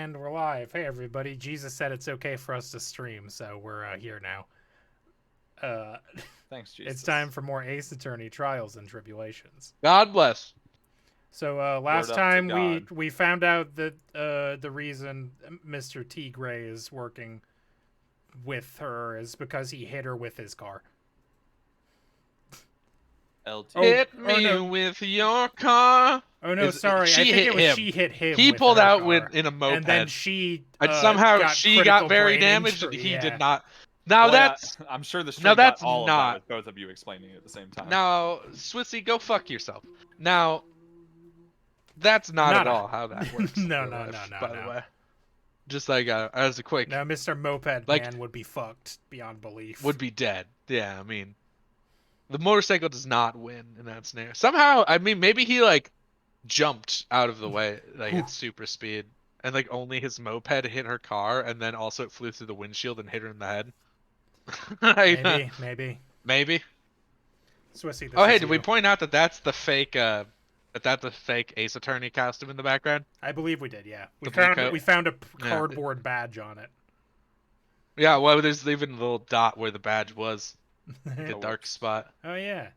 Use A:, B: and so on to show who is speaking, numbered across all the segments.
A: And we're live. Hey, everybody. Jesus said it's okay for us to stream, so we're here now.
B: Thanks, Jesus.
A: It's time for more Ace Attorney Trials and Tribulations.
C: God bless.
A: So last time we found out that the reason Mr. T. Gray is working with her is because he hit her with his car.
B: LT.
C: Hit me with your car.
A: Oh no, sorry. I think it was she hit him.
C: He
A: with
C: pulled
A: her
C: out
A: car.
C: in a moped.
A: And then she
C: and somehow she got very
A: brain
C: damaged
A: injury,
C: and he
A: yeah.
C: did not. Now
B: Boy,
C: that's
B: I'm sure the stream
C: now that's
B: got all
C: not
B: of that with both of you explaining it at the same time.
C: Now, Swissy, go fuck yourself. Now that's not at all how that works.
A: No,
C: by the way. Just like as a quick.
A: Now, Mr. Moped Man would be fucked beyond belief.
C: Would be dead. Yeah, I mean, the motorcycle does not win in that scenario. Somehow, I mean, maybe he like jumped out of the way, like at super speed, and like only his moped hit her car, and then also it flew through the windshield and hit her in the head. Maybe.
A: Swissy,
C: oh, hey, did we point out that that's the fake? That's the fake Ace Attorney costume in the background?
A: I believe we did. Yeah, we
C: The
A: found a cardboard badge on it.
C: Yeah, well, there's even a little dot where the badge was, like a dark spot.
A: Oh yeah.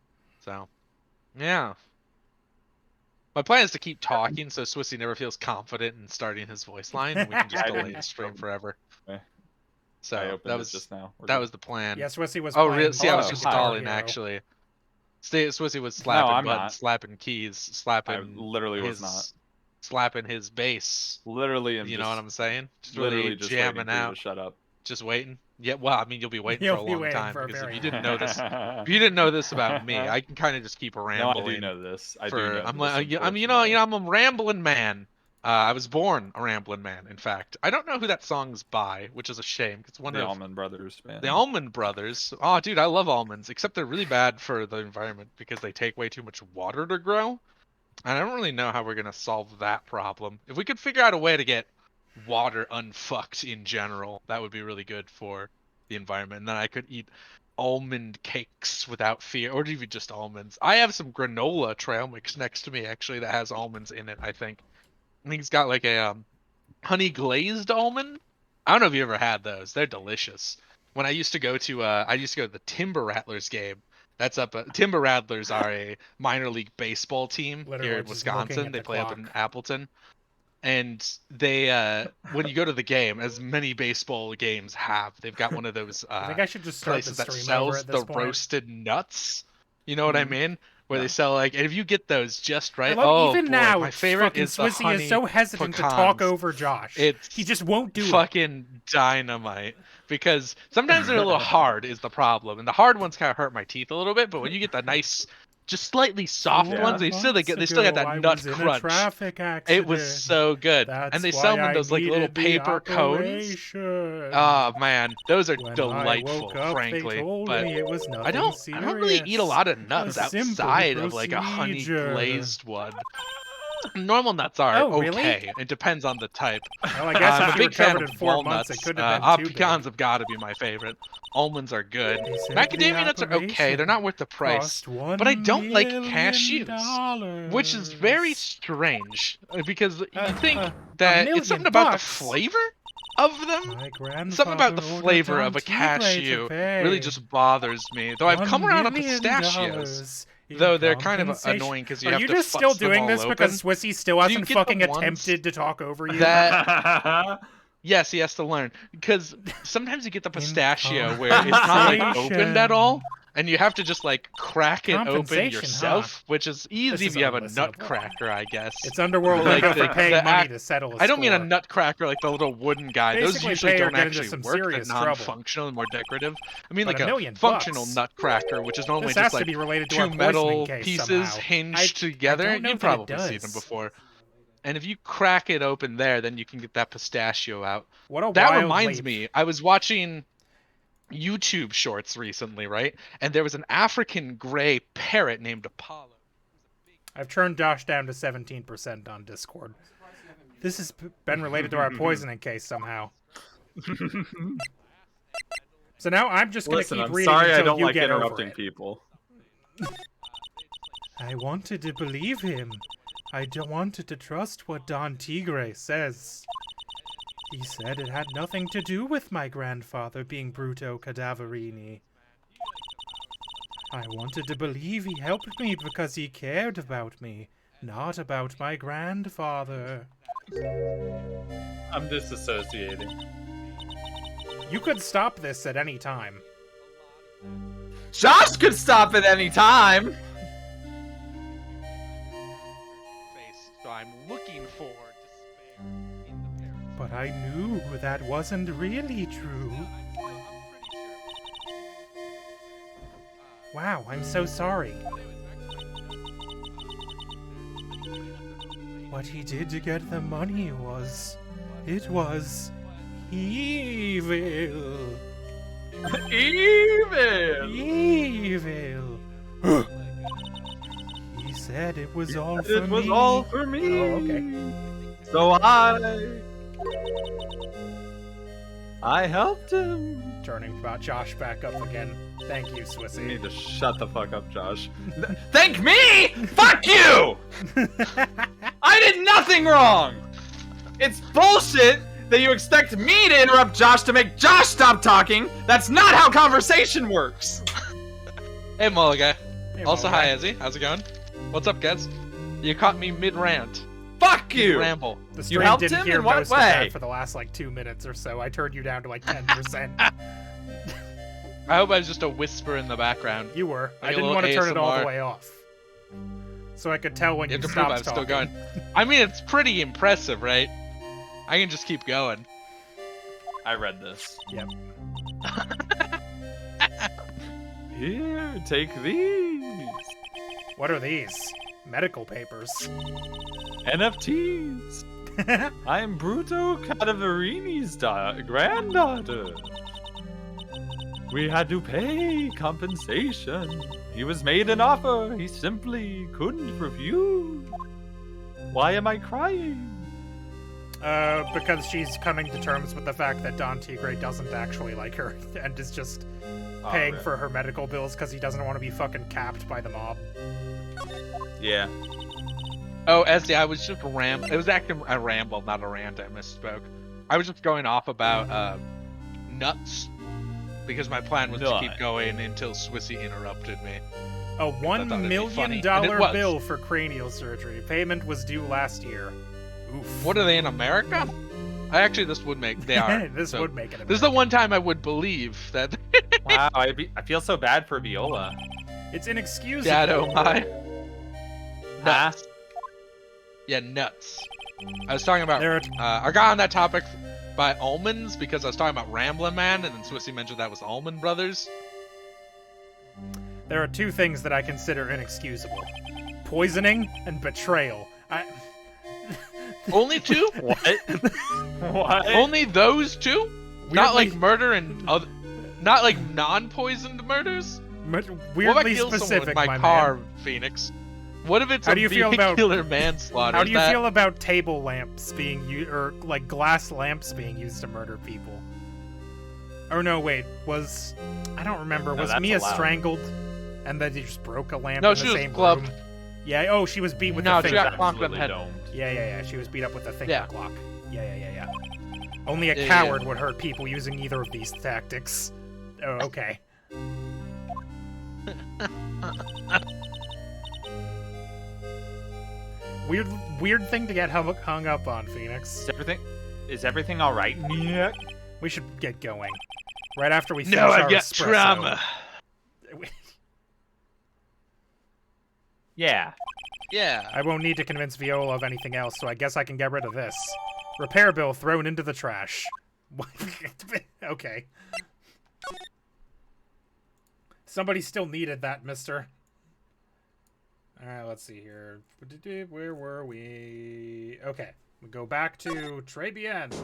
C: So, yeah. My plan is to keep talking so Swissy never feels confident in starting his voice line, and we can just delay the stream forever.
B: Okay.
C: So that was
B: just now.
C: That was the plan.
A: Yeah, Swissy was.
C: Oh, really? See, I was just
A: Guitar
C: stalling
A: Hero.
C: actually. Swissy was slapping buttons,
B: not.
C: slapping keys, slapping.
B: I literally was not.
C: Slapping his bass.
B: Literally,
C: you know what I'm saying? Just
B: literally
C: really
B: just
C: jamming
B: waiting for you
C: out.
B: to shut up.
C: Just waiting. Yeah, well, I mean, you'll be waiting for a long time
A: for
C: because
A: a
C: if you
A: very
C: didn't know this, if you didn't know this about me, I can kind of just keep rambling.
B: No, I do know this. I'm
C: a rambling man. I was born a rambling man. In fact, I don't know who that song's by, which is a shame. It's one of
B: the Allman Brothers, man.
C: The Allman Brothers. Oh, dude, I love almonds, except they're really bad for the environment because they take way too much water to grow. And I don't really know how we're gonna solve that problem. If we could figure out a way to get water unfucked in general, that would be really good for the environment. And then I could eat almond cakes without fear, or even just almonds. I have some granola trail mix next to me actually that has almonds in it. I think it's got like a honey glazed almond. I don't know if you ever had those. They're delicious. When I used to go to the Timber Rattlers game. That's up. Timber Rattlers are a minor league baseball team here in Wisconsin. They play up in Appleton. And they, when you go to the game, as many baseball games have, they've got one of those
A: I think I should just start
C: places
A: the
C: that
A: stream
C: sells
A: over at this
C: the
A: point.
C: roasted nuts. You know what I mean? Where they sell and if you get those just right,
A: even
C: boy,
A: now,
C: my favorite is the
A: Swissy
C: honey
A: is so hestant
C: pecans.
A: to talk over Josh.
C: He
A: just won't do
C: fucking dynamite. Because sometimes they're a little hard is the problem, and the hard ones kind of hurt my teeth a little bit. But when you get the nice, just slightly soft ones, they still got that nut crunch. It was so good, and they sell them in those like little paper cones. Oh man, those are delightful, frankly. But I don't really eat a lot of nuts outside of like a honey glazed one. Normal nuts are okay. It depends on the type.
A: Well, I guess
C: I'm a big fan of
A: walnuts.
C: Walnuts. Pecans have got to be my favorite. Almonds are good. Macadamia nuts are okay. They're not worth the price. But I don't like cashews, which is very strange because you think that it's something about the flavor of them. Something about the flavor of a cashew really just bothers me. Though I've come around on pistachios. Though they're kind of annoying because you have to fuss them all open.
A: Are you just still doing this because Swissy still hasn't fucking attempted to talk over you?
C: Yes, he has to learn. Because sometimes you get the pistachio where it's not like opened at all, and you have to just like crack it open yourself, which is easy if you have a nutcracker, I guess.
A: It's underworld like for paying money to settle a
C: I don't mean a nutcracker like the little wooden guy.
A: Basically,
C: those usually don't actually work. They're
A: serious
C: non-functional and more decorative. I mean like a functional nutcracker, which is normally just like two metal pieces hinged together. You've probably seen them before. And if you crack it open there, then you can get that pistachio out. That reminds me, I was watching YouTube shorts recently, right? And there was an African gray parrot named Apollo.
A: I've turned Josh down to 17% on Discord. This has been related to our poisoning case somehow. So now I'm just going to keep reading
B: sorry,
A: until
B: I don't
A: you
B: like
A: get
B: interrupting
A: over it.
B: people.
A: I wanted to believe him. I wanted to trust what Don Tigre says. He said it had nothing to do with my grandfather being Bruto Cadaverini. I wanted to believe he helped me because he cared about me, not about my grandfather.
D: I'm disassociating.
A: You could stop this at any time.
D: Josh could stop at any time.
C: So I'm looking for despair in the parents.
A: But I knew that wasn't really true. Wow, I'm so sorry. What he did to get the money was... it was... evil.
D: Evil.
A: Evil. He said it was all for me.
D: It was all for me.
A: Oh, okay.
D: So I helped him.
A: Turning about Josh back up again. Thank you,
D: You
A: Swissy.
D: need to shut the fuck up, Josh. Thank me? Fuck you! I did nothing wrong! It's bullshit that you expect me to interrupt Josh to make Josh stop talking. That's not how conversation works.
C: Hey, Mulligan.
A: Hey,
C: Also,
A: Mulligan.
C: hi, Ezzy. How's it going? What's up, guys? You caught me mid-rant.
D: Fuck you!
C: Ramble.
A: The
D: You
A: stream
D: helped
A: didn't
D: him?
A: hear
D: In what
A: most of
D: way?
A: that for the last like 2 minutes or so. I turned you down to like 10%.
C: I hope I was just a whisper in the background.
A: You were. I
C: Like a
A: didn't
C: little
A: want to turn it all the
C: ASMR.
A: way off. So I could tell when
C: You
A: you
C: have to prove
A: stopped
C: I'm still
A: talking.
C: going. I mean, it's pretty impressive, right? I can just keep going.
B: I read this.
A: Yep.
D: Here, take these.
A: What are these? Medical papers.
D: NFTs. I'm Bruto Cadaverini's granddaughter. We had to pay compensation. He was made an offer he simply couldn't refuse. Why am I crying?
A: Because she's coming to terms with the fact that Don Tigre doesn't actually like her and is just paying
B: right.
A: for her medical bills because he doesn't want to be fucking capped by the mob.
D: Yeah.
C: Oh, Ezzy, I was just It was actually a ramble, not a rant. I misspoke. I was just going off about nuts because my plan was to keep going until Swissy interrupted me.
A: A
C: thought
A: $1
C: it'd be
A: million
C: funny, and it was.
A: bill for cranial surgery. Payment was due last year. Oof.
C: What are they in America? This would make they are.
A: This
C: so
A: would make it.
C: This is the one time I would believe that.
D: Wow, I feel so bad for Viola.
A: It's inexcusable.
C: Dad, oh my.
D: Huh?
C: Nuts. Yeah, nuts. I was talking about.
A: There are
C: I got on that topic by almonds because I was talking about Ramblin' Man, and then Swissy mentioned that was Almond Brothers.
A: There are two things that I consider inexcusable: poisoning and betrayal.
C: Only two?
D: What? What?
C: Only those two? Not like
A: Weirdly-
C: murder and other, not like non-poisoned murders. What if I
A: weirdly
C: kill someone
A: specific,
C: with my
A: my
C: car,
A: man.
C: Phoenix? What if it's
A: How
C: a
A: do you feel about-
C: vehicular manslaughter?
A: How do you
C: That-
A: feel about table lamps being used, or like glass lamps being used to murder people? Or no, wait, I don't remember.
D: No,
A: Was
D: that's
A: Mia
D: allowed.
A: strangled, and then they just broke a lamp
C: No,
A: in
C: she
A: the
C: was
A: same
C: clubbed.
A: room? Yeah. Oh, she was beat with
C: No,
A: the
C: she
A: finger.
C: got clonked on the
D: Absolutely
C: head.
D: domed.
A: Yeah. She was beat up with the finger
C: Yeah.
A: clock. Yeah. Only a
C: Yeah,
A: coward would hurt people using either of these tactics. Oh, okay. Weird thing to get hung up on, Phoenix.
D: Is everything all right? Yeah.
A: We should get going. Right after we finish
C: No,
A: our
C: I got
A: espresso.
C: trauma.
D: Yeah.
C: Yeah.
A: I won't need to convince Viola of anything else, so I guess I can get rid of this. Repair bill thrown into the trash. Okay. Somebody still needed that, mister. Alright, let's see here. Where were we? Okay. We go back to Tribulations.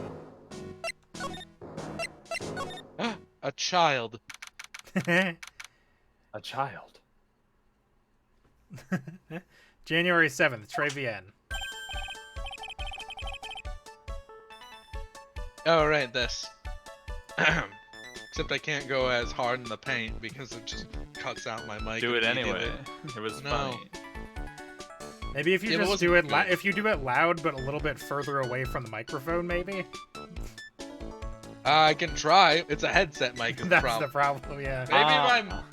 C: A child.
D: A child.
A: January 7th, Tribulations.
C: Oh, right, this. Except I can't go as hard in the paint because it just cuts out my mic.
D: Do it
C: immediately.
D: anyway. It was
C: No.
D: funny.
A: Maybe if you
C: Yeah, but
A: just do
C: wasn't
A: it
C: good.
A: if you do it loud but a little bit further away from the microphone, maybe.
C: I can try. It's a headset mic. Is the
A: That's
C: problem.
A: the problem, yeah.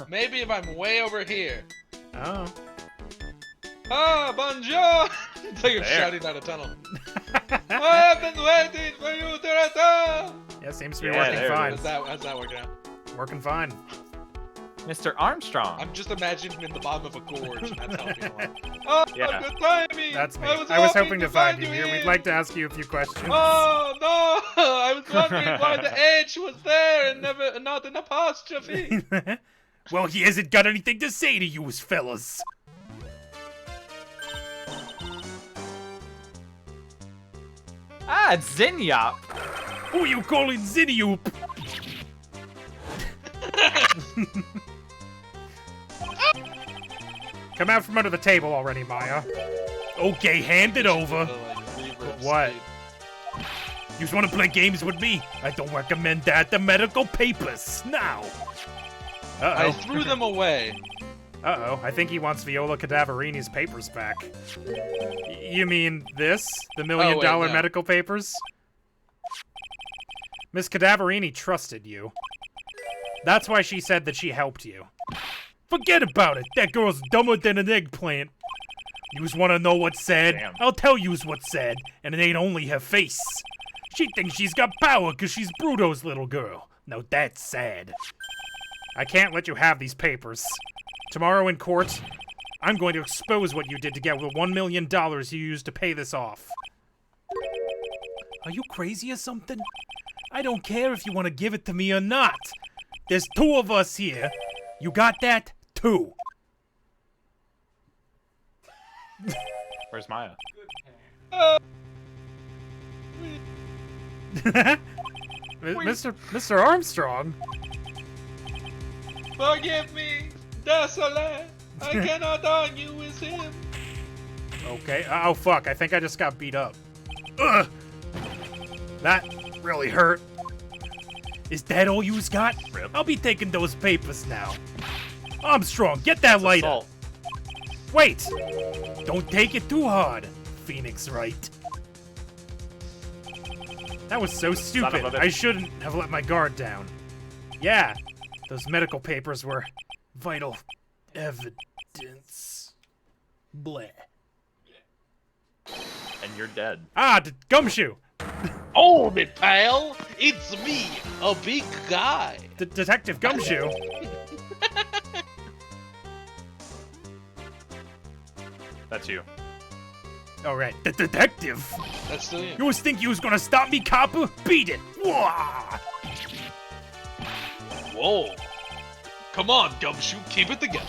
C: Maybe if I'm way over here.
A: Oh.
C: Ah, bonjour! It's like I'm
D: There.
C: shouting out a tunnel. I've been waiting for you to return.
A: Yeah, seems to be
D: Yeah,
A: working
D: there it
A: fine.
D: is.
C: How's that working out?
A: Working fine.
D: Mr. Armstrong.
C: I'm just imagining him in the bottom of a gorge, and that's how I'm feeling. Oh,
D: Yeah.
C: good timing!
A: That's me. I was hoping to find you here. We'd like to ask you a few questions.
C: Oh no! I was wondering why the H was there and not an apostrophe.
A: Well, he hasn't got anything to say to you, fellas.
D: Ah, it's Zinniop.
A: Who you calling Zinniop? Come out from under the table already, Maya. Okay, hand it over. What? You just want to play games with me? I don't recommend that. The medical papers now.
C: I
A: Uh-oh.
C: threw them away.
A: Uh-oh. I think he wants Viola Cadaverini's papers back. You mean this? The $1 million
C: no.
A: medical papers? Miss Cadaverini trusted you. That's why she said that she helped you. Forget about it. That girl's dumber than an eggplant. Yous want to know what's said?
D: Damn.
A: I'll tell yous what's said, and it ain't only her face. She thinks she's got power because she's Bruto's little girl. Now that's sad. I can't let you have these papers. Tomorrow in court, I'm going to expose what you did to get the $1 million you used to pay this off. Are you crazy or something? I don't care if you want to give it to me or not. There's 2 of us here. You got that? 2.
D: Where's Maya?
A: Mr. Armstrong?
C: Forgive me, Desolate. I cannot argue with him.
A: Okay. Oh, fuck. I think I just got beat up. Ugh. That really hurt. Is that all you's got?
D: Rip.
A: I'll be taking those papers now. Armstrong, get that lighter.
D: Assault.
A: Wait! Don't take it too hard, Phoenix Wright. That was so stupid.
D: of a bitch.
A: I shouldn't have let my guard down. Yeah, those medical papers were vital evidence. Bleh.
D: And you're dead.
A: Ah, Gumshoe!
C: Hold it, pal. It's me, a big guy.
A: Detective Gumshoe?
D: That's you.
A: Alright, the detective!
C: That's still you.
A: You was think you was gonna stop me, copper? Beat it! Wah!
C: Whoa. Come on, Gumshoe, keep it together.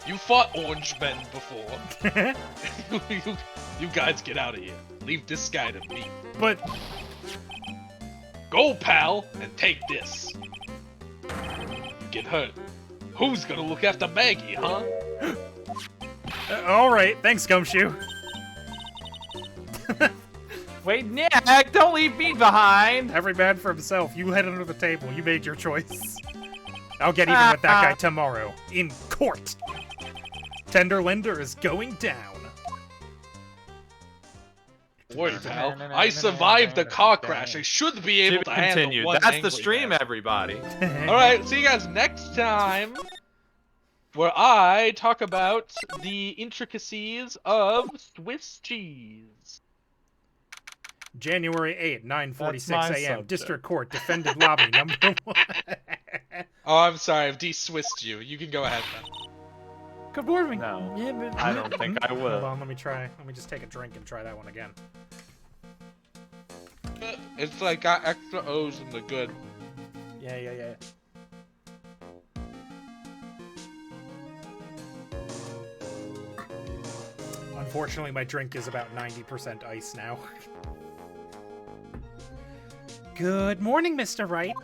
C: You fought Orange Men before. you guys get out of here. Leave this guy to me.
A: But
C: Go, pal, and take this. You get hurt. Who's gonna look after Maggie, huh?
A: alright, thanks, Gumshoe.
D: Wait, Nick, don't leave me behind.
A: Every man for himself. You head under the table. You made your choice. I'll get even with that guy tomorrow. In court. Tender Lender is going down.
C: Boy, pal, I survived a car crash. I should be able
D: To
C: to
D: be
C: handle
D: continued.
C: one
D: That's the
C: angry
D: stream,
C: man.
D: everybody.
C: Alright, see you guys next time, where I talk about the intricacies of Swiss cheese.
A: January 8, 9:46
D: That's my
A: a.m.
D: subject.
A: District Court, defended lobby number 1.
C: Oh, I'm sorry, I've de-Swissed you. You can go ahead now.
A: Good morning.
D: No,
A: Yeah, but-
D: I don't think I will.
A: Hold on, let me try. Let me just take a drink and try that one again.
C: It's like got extra O's in the good.
A: Yeah. Unfortunately, my drink is about 90% ice now. Good morning, Mr. Wright.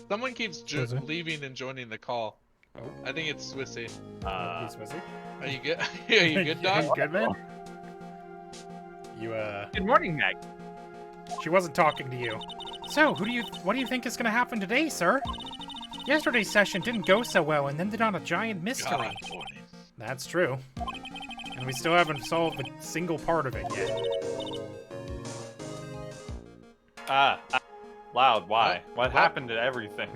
C: Someone keeps
A: Is it?
C: leaving and joining the call.
A: Oh.
C: I think it's Swissy.
A: He's busy.
C: Are you good? Are you good,
A: Yeah,
C: dog?
A: you good, man? You,
D: Good morning, Meg.
A: she wasn't talking to you. So, what do you think is gonna happen today, sir? Yesterday's session didn't go so well and ended on a giant mystery.
C: God, Morty.
A: That's true. And we still haven't solved a single part of it yet.
B: Loud, why? What
C: What?
B: happened to everything?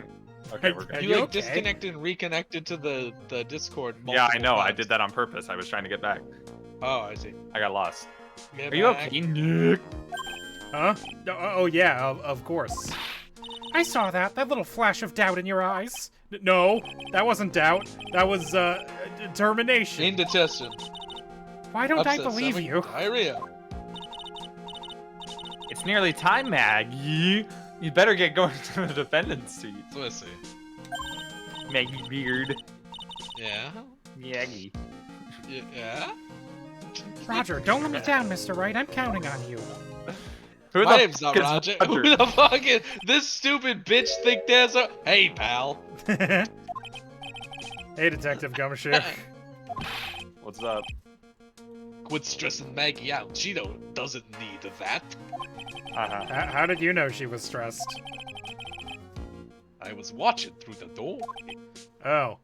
B: Okay, we're
A: Are
B: good.
C: You
A: you
C: like
A: okay?
C: disconnected and reconnected to the Discord.
B: Yeah, I
C: multiple
B: know. I
C: times.
B: did that on purpose. I was trying to get back.
C: Oh, I see.
B: I got lost.
C: Get
D: Are you
C: back.
D: okay, Nick?
A: Huh? Oh yeah, of course. I saw that little flash of doubt in your eyes. No, that wasn't doubt. That was, determination.
C: Indigestion.
A: Why don't I
C: Upset
A: believe
C: stomach,
A: you?
C: Diarrhea.
D: It's nearly time, Mag. You better get going to the defendant's seat.
C: So let's see.
D: Maggie Beard.
C: Yeah.
D: Maggie.
C: Yeah.
A: Roger, don't let me down, Mr. Wright. I'm counting on you.
D: Who
C: My
D: the
C: name's not
D: fuck is
C: Roger.
D: Roger?
C: Who the fuck is this stupid bitch? Think there's a hey, pal.
A: Hey, Detective Gumshoe.
B: What's up?
C: Quit stressing Maggie out. She doesn't need that.
B: Uh-huh.
A: How did you know she was stressed?
C: I was watching through the door.
A: Oh.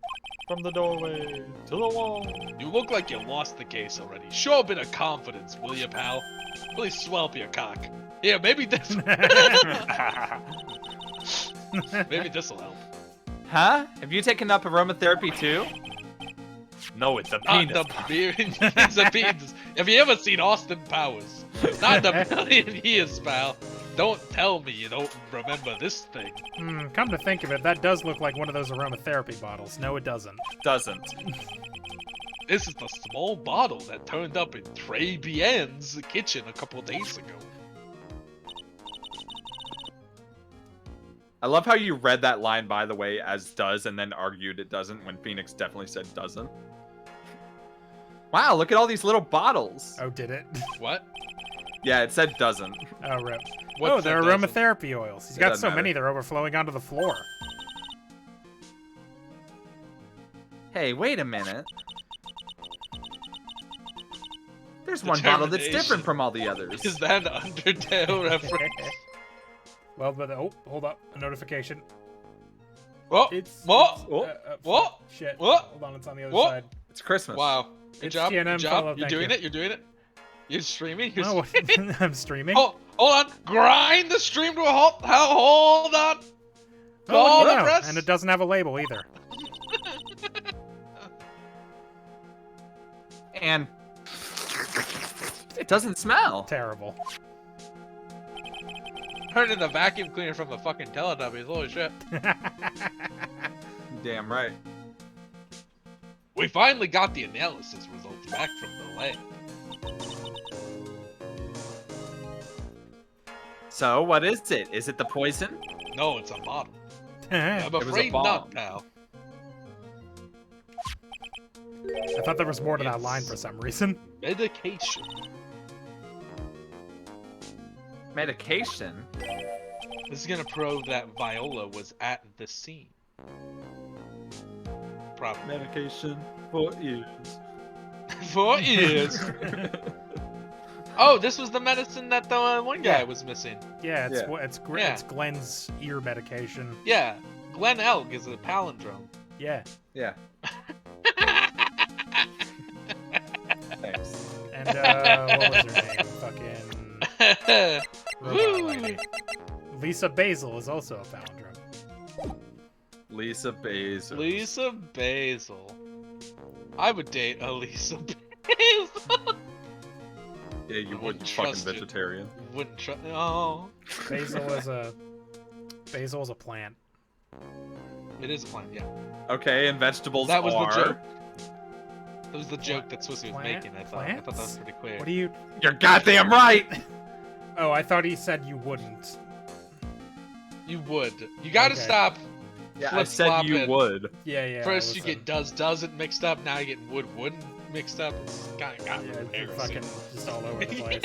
B: From the doorway to the wall.
C: You look like you lost the case already. Show a bit of confidence, will you, pal? Really swell up your cock. Yeah, maybe this. Maybe this'll help.
D: Huh? Have you taken up aromatherapy too?
B: No, it's a
C: Not
B: penis.
C: the beard. It's a penis. Have you ever seen Austin Powers? Not the million years, pal. Don't tell me you don't remember this thing.
A: Come to think of it, that does look like one of those aromatherapy bottles. No, it doesn't.
B: Doesn't.
C: This is the small bottle that turned up in Trey Bien's kitchen a couple days ago.
B: I love how you read that line, by the way, as does, and then argued it doesn't, when Phoenix definitely said doesn't.
D: Wow, look at all these little bottles.
A: Oh, did it?
C: What?
B: Yeah, it said doesn't.
A: Oh, rip.
C: What
A: Oh, they're
C: that doesn't?
A: aromatherapy oils. He's
B: It
A: got
B: doesn't
A: so
B: matter.
A: many they're overflowing onto the floor.
D: Hey, wait a minute. There's one bottle that's different from all the others.
C: Is that an Undertale reference?
A: Well, but oh, hold up, a notification.
C: What?
A: It's
C: What?
A: what?
C: What?
A: Shit.
C: What?
A: Hold on, it's on the other
C: What?
A: side.
B: It's Christmas.
C: Wow. Good
A: It's
C: job.
A: TNM
C: Good job.
A: follow,
C: You're
A: thank
C: doing
A: you.
C: it. You're doing it. You're streaming. You're
A: Oh,
C: streaming.
A: I'm streaming.
C: Hold on. Grind the stream to a halt. Hold on.
A: Oh, what
C: Hold
A: do you
C: on,
A: know?
C: press.
A: And it doesn't have a label either.
D: And it doesn't smell.
A: Terrible.
C: Turning the vacuum cleaner from the fucking Teletubbies. Holy shit.
B: Damn right.
C: We finally got the analysis results back from the lab.
D: So, what is it? Is it the poison?
C: No, it's a model. I'm
A: I
B: was a
C: afraid
B: bomb.
C: not, pal.
A: thought there was more to that line
C: It's-
A: for some reason.
C: Medication.
D: Medication?
C: This is gonna prove that Viola was at the scene. Probably.
B: Medication for ears.
C: 4 years. Oh, this was the medicine that the one guy
A: Yeah.
C: was missing.
A: Yeah, it's
B: Yeah.
A: it's Glenn's ear medication.
C: Yeah, Glenn Elk is a palindrome.
A: Yeah,
B: Yeah. Thanks.
A: and what was her name? Fucking robot lady. Lisa Basil is also a palindrome.
B: Lisa Bezos.
C: Lisa Basil. I would date a Lisa Basil.
B: Yeah, you
C: I
B: would,
C: wouldn't
B: you fucking
C: trust you.
B: vegetarian.
C: Wouldn't trust. Oh,
A: Basil is a plant.
C: it is a plant. Yeah,
B: Okay, and vegetables
C: that was
B: are...
C: the joke. That was the joke that Swissy was
A: Plant-
C: making. I thought that was
A: plants?
C: pretty clear.
A: What do you?
B: You're goddamn right!
A: Oh, I thought he said you wouldn't.
C: You would. You gotta
A: Okay.
C: stop.
B: Yeah, I said you
C: flip-flopping.
B: would.
A: Yeah, yeah.
C: First you
A: listen.
C: get doesn't mixed up. Now you get wouldn't mixed up. It's kind of
A: Yeah,
C: got
A: it's
C: embarrassing.
A: fucking just all over the place.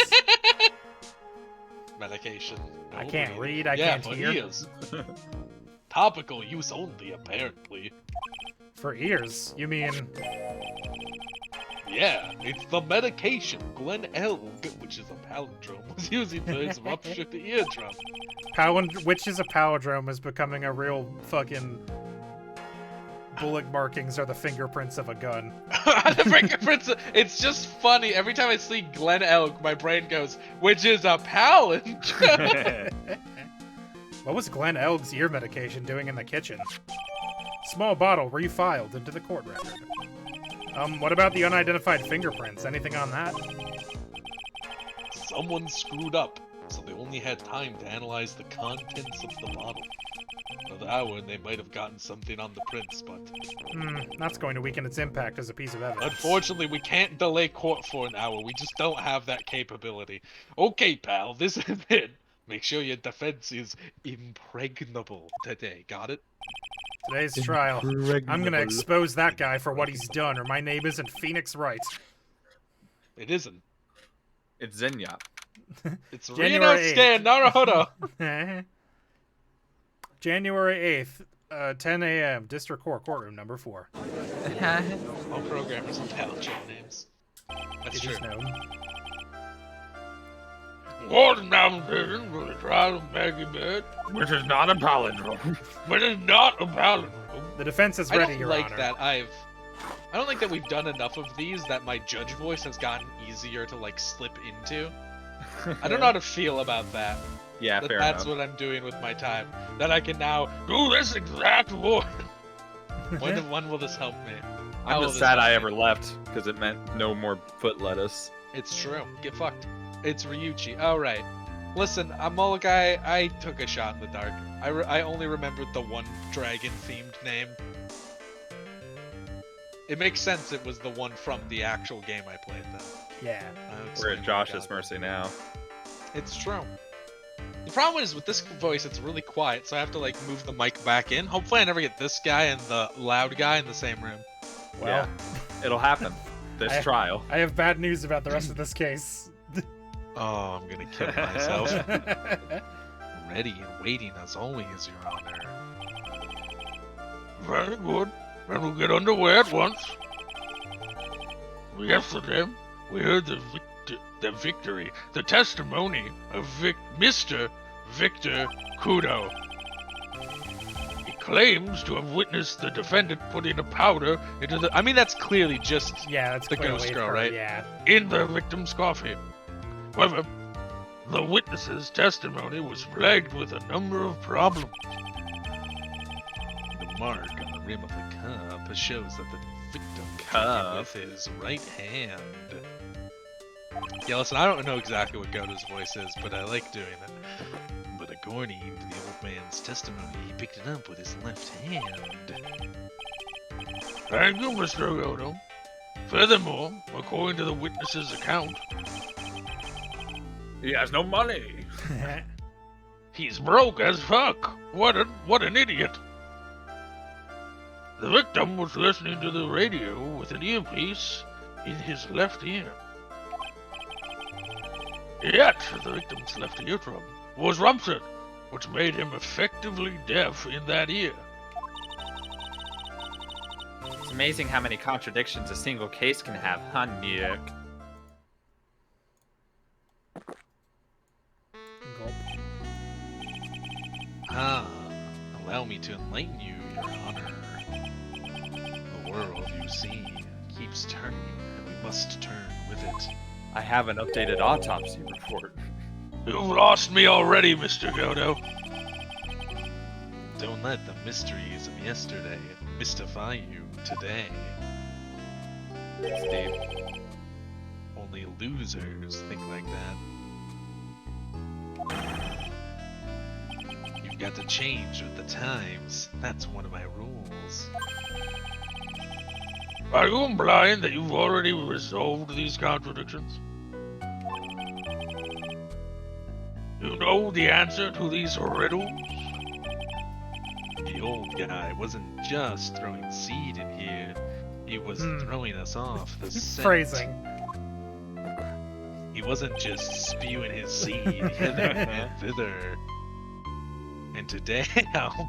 C: Medication.
A: I
C: No
A: can't
C: breathing.
A: read, I
C: yeah,
A: can't
C: for
A: hear.
C: ears. Topical use only, apparently.
A: For ears, you mean?
C: Yeah, it's the medication Glenn Elg, which is a palindrome, was using for his ruptured eardrum.
A: Which is a palindrome is becoming a real fucking bullet markings are the fingerprints of a gun.
C: The fingerprints. It's just funny. Every time I see Glen Elk, my brain goes, which is a palindrome.
A: What was Glenn Elg's ear medication doing in the kitchen? Small bottle refiled into the court record. What about the unidentified fingerprints? Anything on that?
C: Someone screwed up, so they only had time to analyze the contents of the bottle. Another hour and they might have gotten something on the prints, but...
A: That's going to weaken its impact as a piece of evidence.
C: Unfortunately, we can't delay court for an hour. We just don't have that capability. Okay, pal, this is it. Make sure your defense is impregnable today. Got it?
A: Today's trial. I'm gonna expose that guy for what he's done, or my name isn't Phoenix Wright.
C: It isn't.
B: It's Xenia.
C: It's
A: January
C: Reno Stan Naruhodo.
A: January 8th, 10 a.m., District Court, courtroom number 4.
C: All programmers have jail names. That's
A: It
C: true.
A: is known.
C: Court nomination for the trial of Maggie Bird,
D: Which is not a palindrome.
C: but it's not a palindrome.
A: The defense is
C: I
A: ready,
C: don't
A: Your
C: like
A: Honor.
C: that. I don't think that we've done enough of these that my judge voice has gotten easier to like slip into. I don't know how to feel about that.
B: Yeah,
C: That
B: fair
C: that's
B: enough.
C: what I'm doing with my time. That I can now do this exact voice. When will this help me? How
B: I'm
C: will
B: just
C: this
B: sad
C: help
B: I
C: me?
B: ever left, because it meant no more foot lettuce.
C: It's true. Get fucked. It's Ryuchi. All right. Listen, Molokai, I took a shot in the dark. I only remembered the one dragon-themed name. It makes sense it was the one from the actual game I played, then.
A: Yeah.
B: We're at Josh's mercy now.
C: It's true. The problem is, with this voice, it's really quiet, so I have to, like, move the mic back in. Hopefully I never get this guy and the loud guy in the same room.
A: Well,
B: Yeah, it'll happen. This trial.
A: I have bad news about the rest of this case.
C: Oh, I'm gonna kill myself. Ready and waiting as always, Your Honor. Very good. Then we'll get underway at once. Yesterday, we heard the victory, the testimony of Mr. Victor Kudo. He claims to have witnessed the defendant putting a powder into the... I mean, that's clearly just
A: Yeah, that's
C: the
A: clearly
C: ghost girl,
A: her,
C: right?
A: Yeah.
C: in the victim's coffee. However, the witness's testimony was plagued with a number of problems. The mark on the rim of the cup shows that the victim drank it with his right hand. Yeah, listen, I don't know exactly what Goda's voice is, but I like doing it. But according to the old man's testimony, he picked it up with his left hand. Thank you, Mr. Godo. Furthermore, according to the witness's account,
D: He has no money.
C: he's broke as fuck. What an idiot. The victim was listening to the radio with an earpiece in his left ear. Yet, the victim's left eardrum was ruptured, which made him effectively deaf in that ear.
D: It's amazing how many contradictions a single case can have, huh, Nick?
A: Gulp.
C: Allow me to enlighten you, Your Honor. The world you see keeps turning, and we must turn with it.
D: I have an updated autopsy report.
C: You've lost me already, Mr. Godo. Don't let the mysteries of yesterday mystify you today.
D: Steve.
C: Only losers think like that. You've got to change with the times. That's one of my rules. Are you implying that you've already resolved these contradictions? You know the answer to these riddles? The old guy wasn't just throwing seed in here. He was throwing us off the scent.
A: Phrasing.
C: He wasn't just spewing his seed hither and thither. And today,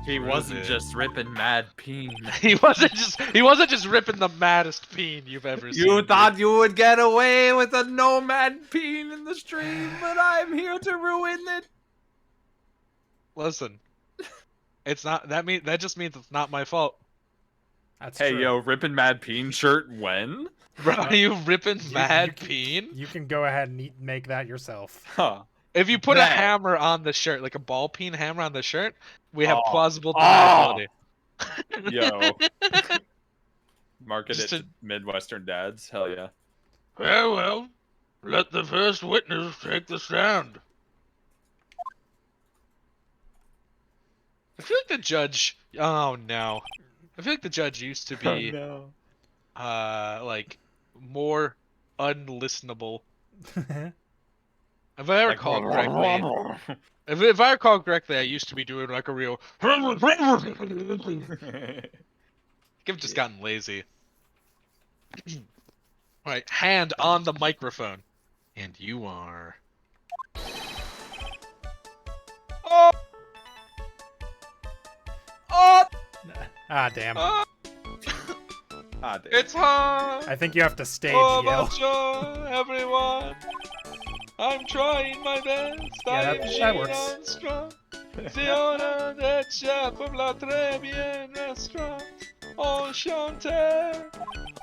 D: He wasn't just ripping mad peen.
C: he wasn't just ripping the maddest peen you've ever seen.
D: You
C: dude.
D: thought you would get away with a no mad peen in the stream, but I'm here to ruin it.
C: Listen, it's not that just means it's not my fault.
A: That's
B: Hey,
A: true.
B: yo, ripping Mad Peen shirt when?
C: Bro, are you ripping
A: You-
C: Mad
A: you can-
C: Peen?
A: You can go ahead and make that yourself.
B: Huh.
C: If you put a
B: Bet.
C: hammer on the shirt, like a ball peen hammer on the shirt, we have
B: Oh.
C: plausible
B: Oh.
C: deniability.
B: Yo. Market
C: Just
B: it to Midwestern dads. Hell yeah.
C: Very well. Let the first witness take the stand. I feel like the judge. Oh no. I feel like the judge used to be
B: no.
C: like more unlistenable. If I recall correctly, if I recall correctly, I used to be doing like a real. I've just gotten lazy. Right, hand on the microphone, and you are. Oh! Oh!
A: Ah, damn.
C: Oh!
B: Ah, damn.
C: It's hard.
A: I think you have to stage
C: Oh,
A: yell.
C: bonjour, everyone. I'm trying my best.
A: Yeah,
C: I'm
A: that
C: Gene
A: works.
C: Armstrong. The owner and head chef of La Très Bien Restaurant. Enchanté.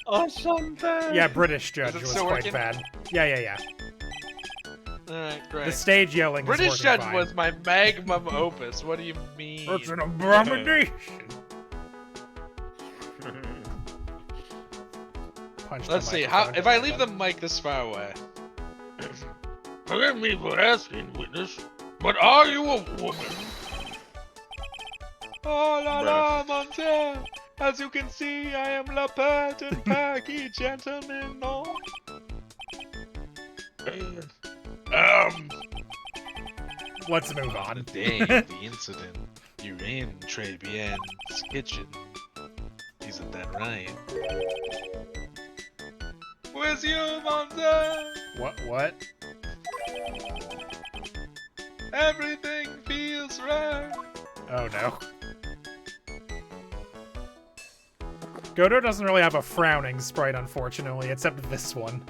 B: Enchanté.
A: Yeah, British judge
C: it
A: was
C: still
A: quite
C: working?
A: bad. Yeah.
C: Alright,
A: The
C: great.
A: stage yelling
C: British
A: is
C: judge
A: working fine.
C: was my magnum opus. What do you mean?
A: It's an abomination. Punch the
C: Let's see. How
A: microphone.
C: if I leave the mic this far away? Forgive me for asking, witness, but are you a woman? Oh la la, Monte! As you can see, I am La Pet and Packy, gentlemen. No.
A: Let's move on.
C: The day of the incident, you're in Très Bien's kitchen. Isn't that right? Where's you, Monte?
A: What?
C: Everything feels right.
A: Oh no. Godot doesn't really have a frowning sprite, unfortunately, except this one.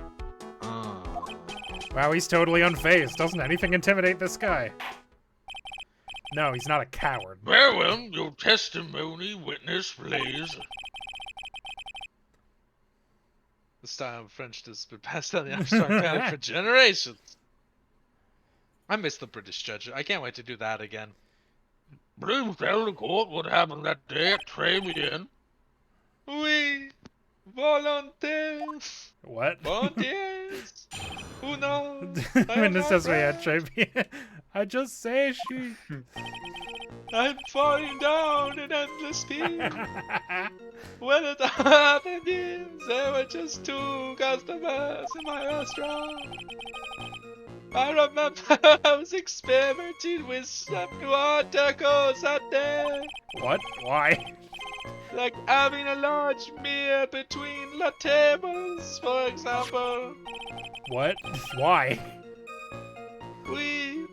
C: Oh.
A: Wow, he's totally unfazed. Doesn't anything intimidate this guy? No, he's not a coward.
C: Very well, your testimony, witness, please. The style of French has been passed down the Armstrong family for generations. I miss the British judge. I can't wait to do that again. Please tell the court what happened that day at Très Bien. Oui, volontaires.
A: What?
C: Volunteers. Who knows?
A: I mean, this says we had trivia. I just say she.
C: I'm falling down in endless speed. When it happened is there were just 2 customers in my restaurant. I remember I was experimenting with some noir decors that day.
A: What? Why?
C: Like having a large mirror between the tables, for example.
A: What? Why?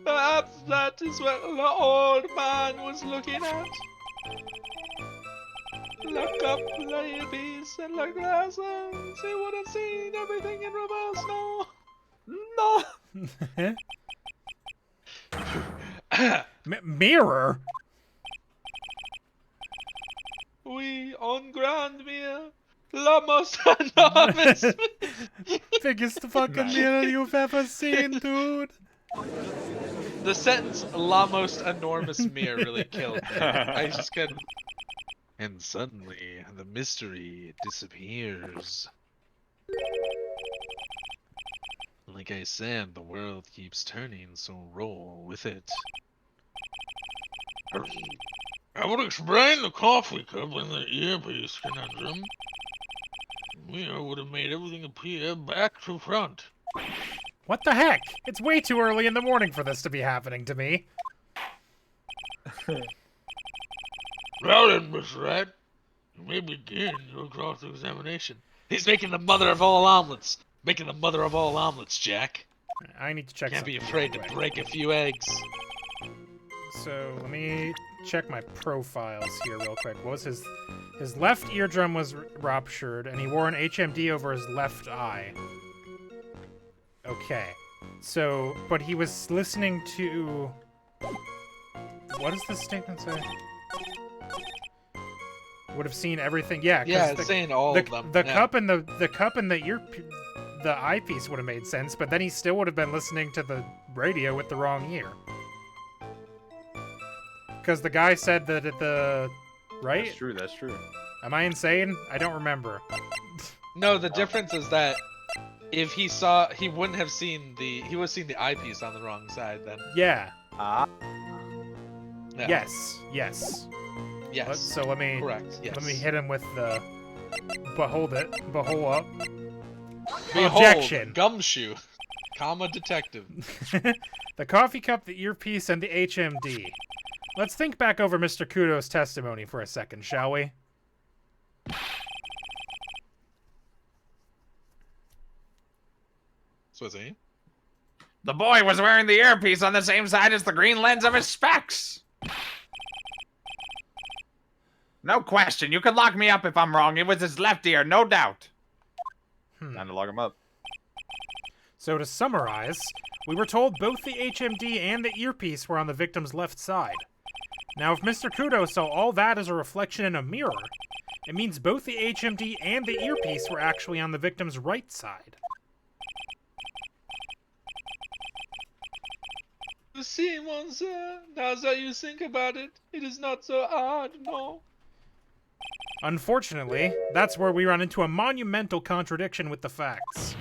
C: Perhaps that is what the old man was looking at. Look up, ladies, and the glasses. He would have seen everything in reverse now. No.
A: Mirror?
C: We on Grand Mirror, la most enormous.
A: Biggest fucking mirror you've ever seen, dude.
C: The sentence "la most enormous mirror" really killed me. I just couldn't. And suddenly, the mystery disappears. Like I said, the world keeps turning, so roll with it. I would explain the coffee cup and the earpiece conundrum. Mirror would have made everything appear back to front.
A: What the heck? It's way too early in the morning for this to be happening to me.
C: Well then, Mr. Rat, you may begin your cross-examination. He's making the mother of all omelets. Making the mother of all omelets, Jack.
A: I need to check
C: Can't be
A: something
C: afraid
A: real
C: to
A: quick.
C: break a few eggs.
A: So, let me check my profiles here real quick. What was his left eardrum was ruptured, and he wore an HMD over his left eye. Okay. So, but he was listening to... What does this statement say? would have seen everything. Yeah, 'cause
C: Yeah, it's
A: the,
C: saying all
A: the,
C: of them.
A: the
C: yeah.
A: cup and the cup and the eyepiece would have made sense, but then he still would have been listening to the radio with the wrong ear. Because the guy said that at the right.
B: That's true. That's true.
A: Am I insane? I don't remember.
C: No, the difference is that if he wouldn't have seen he would have seen the eyepiece on the wrong side then.
A: Yeah.
B: Ah.
C: Yeah.
A: Yes. Yes.
C: Yes.
A: So let me
C: Correct. Yes.
A: let me hit him with the behold up.
C: Behold,
A: Objection.
C: Gumshoe, comma detective.
A: The coffee cup, the earpiece, and the HMD. Let's think back over Mr. Kudo's testimony for a second, shall we?
C: Swizzy.
B: The boy was wearing the earpiece on the same side as the green lens of his specs. No question. You can lock me up if I'm wrong. It was his left ear, no doubt. Time to lock him up.
A: So to summarize, we were told both the HMD and the earpiece were on the victim's left side. Now, if Mr. Kudo saw all that as a reflection in a mirror, it means both the HMD and the earpiece were actually on the victim's right side.
C: You see, Monsieur, now that you think about it, it is not so hard, no.
A: Unfortunately, that's where we run into a monumental contradiction with the facts.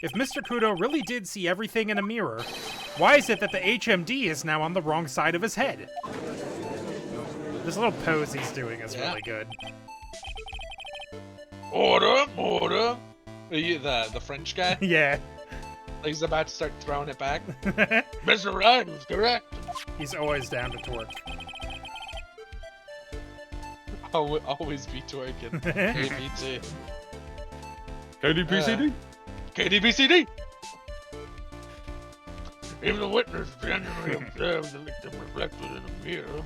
A: If Mr. Kudo really did see everything in a mirror, why is it that the HMD is now on the wrong side of his head? This little pose he's doing is really good.
C: Order. Are you the French guy?
A: Yeah.
C: He's about to start throwing it back. Mr. Ryan was correct.
A: He's always down to twerk.
C: Always be twerking. KBT.
D: KDPCD?
C: KDBCD! If the witness genuinely observes the victim reflected in a mirror,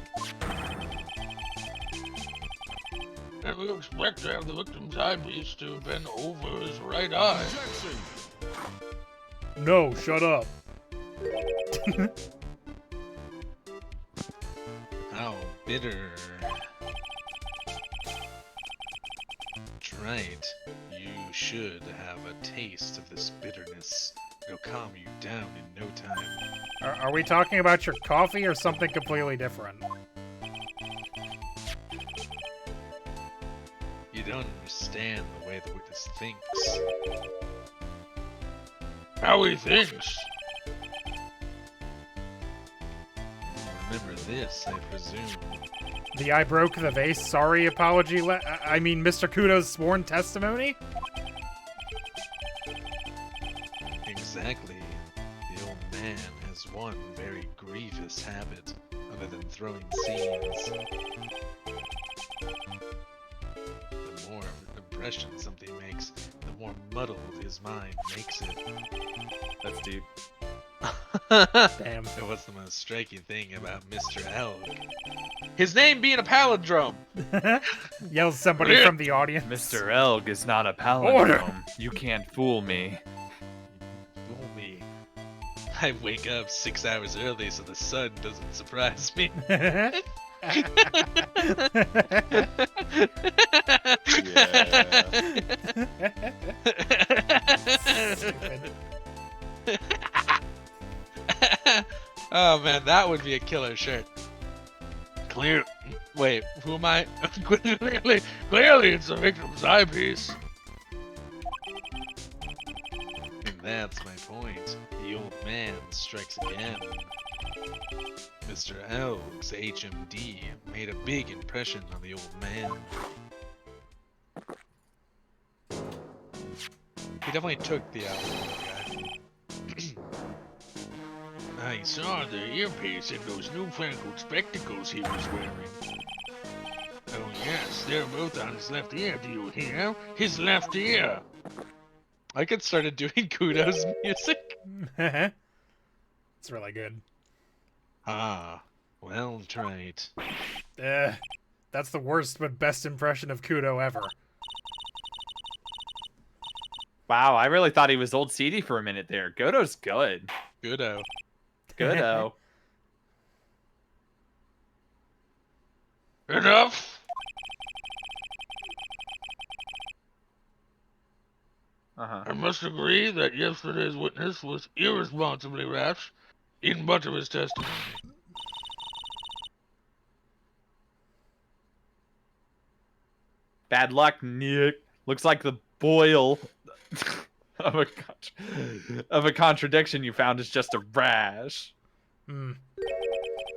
C: and we expect to have the victim's eyepiece to have been over his right eye.
A: No, shut up.
C: How bitter. That's right. You should have a taste of this bitterness. It'll calm you down in no time.
A: Are we talking about your coffee or something completely different?
C: You don't understand the way the witness thinks. How he thinks? Remember this, I presume.
A: The I broke the vase sorry apology I mean Mr. Kudo's sworn testimony?
C: Exactly. The old man has one very grievous habit, other than throwing scenes. The more impression something makes, the more muddled his mind makes it.
B: That's deep.
A: Damn.
C: And what's the most striking thing about Mr. Elk? His name being a palindrome!
A: Yells somebody from the audience.
D: Mr. Elg is not a palindrome.
A: Order.
D: You can't fool me.
C: Fool me. I wake up 6 hours early so the sun doesn't surprise me. Oh man, that would be a killer shirt. Wait, who am I? Clearly it's the victim's eyepiece. And that's my point. The old man strikes again. Mr. Elg's HMD made a big impression on the old man. He definitely took the guy. I saw the earpiece and those newfangled spectacles he was wearing. Oh yes, they're both on his left ear, do you hear? His left ear! I could started doing Kudo's music.
A: It's really good.
C: Ah, well tried.
A: That's the worst but best impression of Kudo ever.
B: Wow, I really thought he was old CD for a minute there. Godo's good.
C: Kudo.
B: Goodo.
C: Enough! must agree that yesterday's witness was irresponsibly rash in much of his testimony.
D: Bad luck, Nick. Looks like the boil of a contradiction you found is just a rash.
A: Hmm.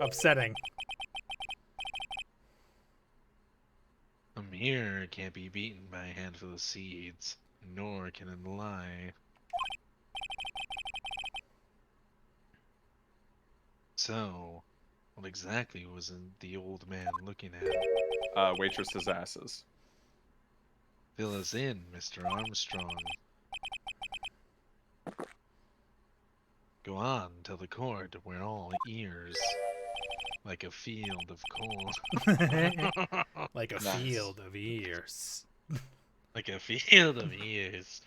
A: Upsetting.
C: A mirror can't be beaten by a handful of seeds, nor can it lie. So, what exactly was the old man looking at?
D: Waitress's asses.
C: Fill us in, Mr. Armstrong. Go on, tell the court we're all ears. Like a field of corn.
A: Like a
D: Nice.
A: field of ears.
C: Like a field of ears.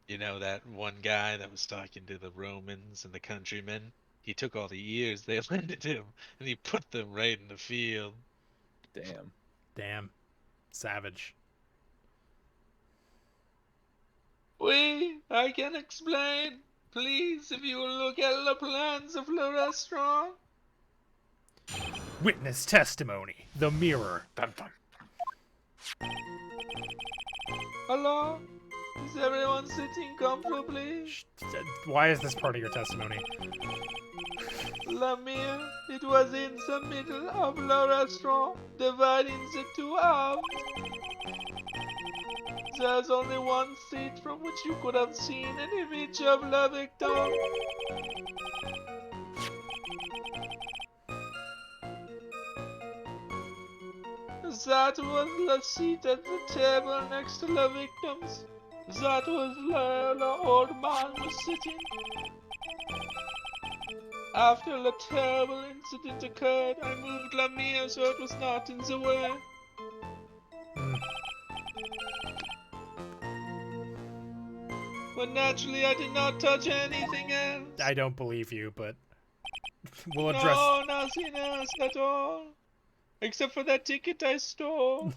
C: You know that one guy that was talking to the Romans and the countrymen? He took all the ears they lended him, and he put them right in the field.
D: Damn.
A: Damn. Savage.
C: I can explain. Please, if you will look at the plans of the restaurant.
A: Witness testimony. The mirror.
D: Dun, dun.
C: Hello? Is everyone sitting comfortably?
A: Why is this part of your testimony?
C: Lamia, it was in the middle of the restaurant, dividing the two halves. There's only one seat from which you could have seen an image of the victim. That was the seat at the table next to the victims. That was where the old man was sitting. After the terrible incident occurred, I moved Lamia so it was not in the way. But naturally, I did not touch anything else.
A: I don't believe you, but we'll address.
C: No, nothing else at all. Except for that ticket I stole.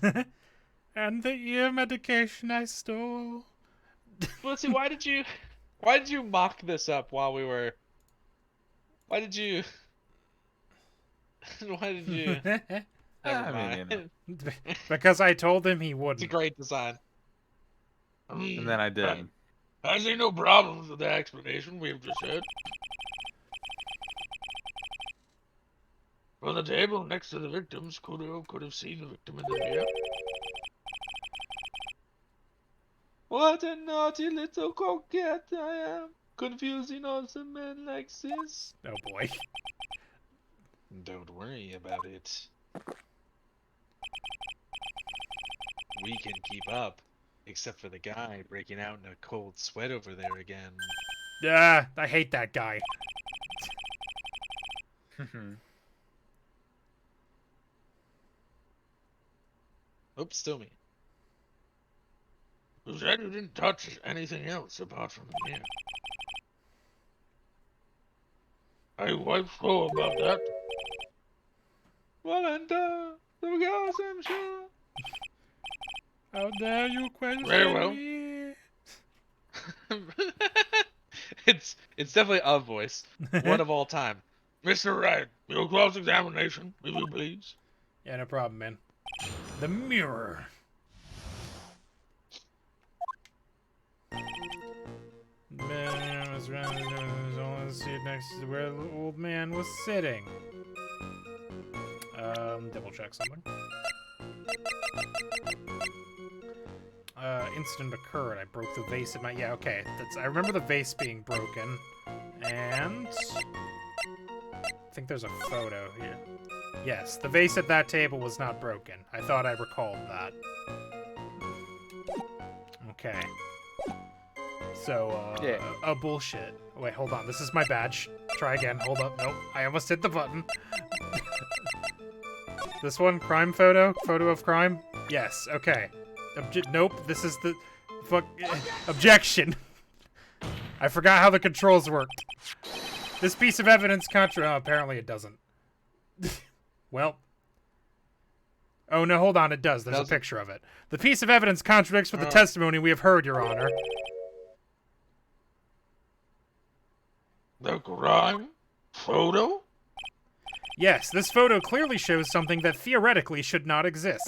A: And the ear medication I stole.
C: But see, why did you mock this up while we were? Why did you? Never
D: I
C: mind.
D: mean, you know.
A: Because I told him he
C: It's a
A: wouldn't.
C: great design.
D: And then I did.
C: I see no problems with the explanation we've just heard. On the table next to the victims, could have seen the victim in the mirror. What a naughty little coquette I am, confusing awesome men like this.
A: Oh boy.
C: Don't worry about it. We can keep up, except for the guy breaking out in a cold sweat over there again.
A: I hate that guy.
C: Oops, still me. Who said you didn't touch anything else apart from the mirror? I wife know about that. Well, and of course, I'm sure.
A: How dare you question
C: Very well.
A: me?
C: It's definitely a voice. One of all time. Mr. Wright, your cross-examination, if you please.
A: Yeah, no problem, man. The mirror. Man was around the seat next to where the old man was sitting. Double check something. Incident occurred. I broke the vase in my... Yeah, okay. I remember the vase being broken. And... I think there's a photo here. Yes, the vase at that table was not broken. I thought I recalled that. Okay. So,
D: Yeah.
A: Bullshit. Wait, hold on. This is my badge. Try again. Hold up. Nope. I almost hit the button. This one? Crime photo? Photo of crime? Yes. Okay. Nope. This is the... Objection! I forgot how the controls worked. This piece of evidence apparently it doesn't. Well. Oh, no, hold on. It does. There's a picture of it. The piece of evidence contradicts with the testimony we have heard, Your Honor.
C: The crime photo?
A: Yes, this photo clearly shows something that theoretically should not exist.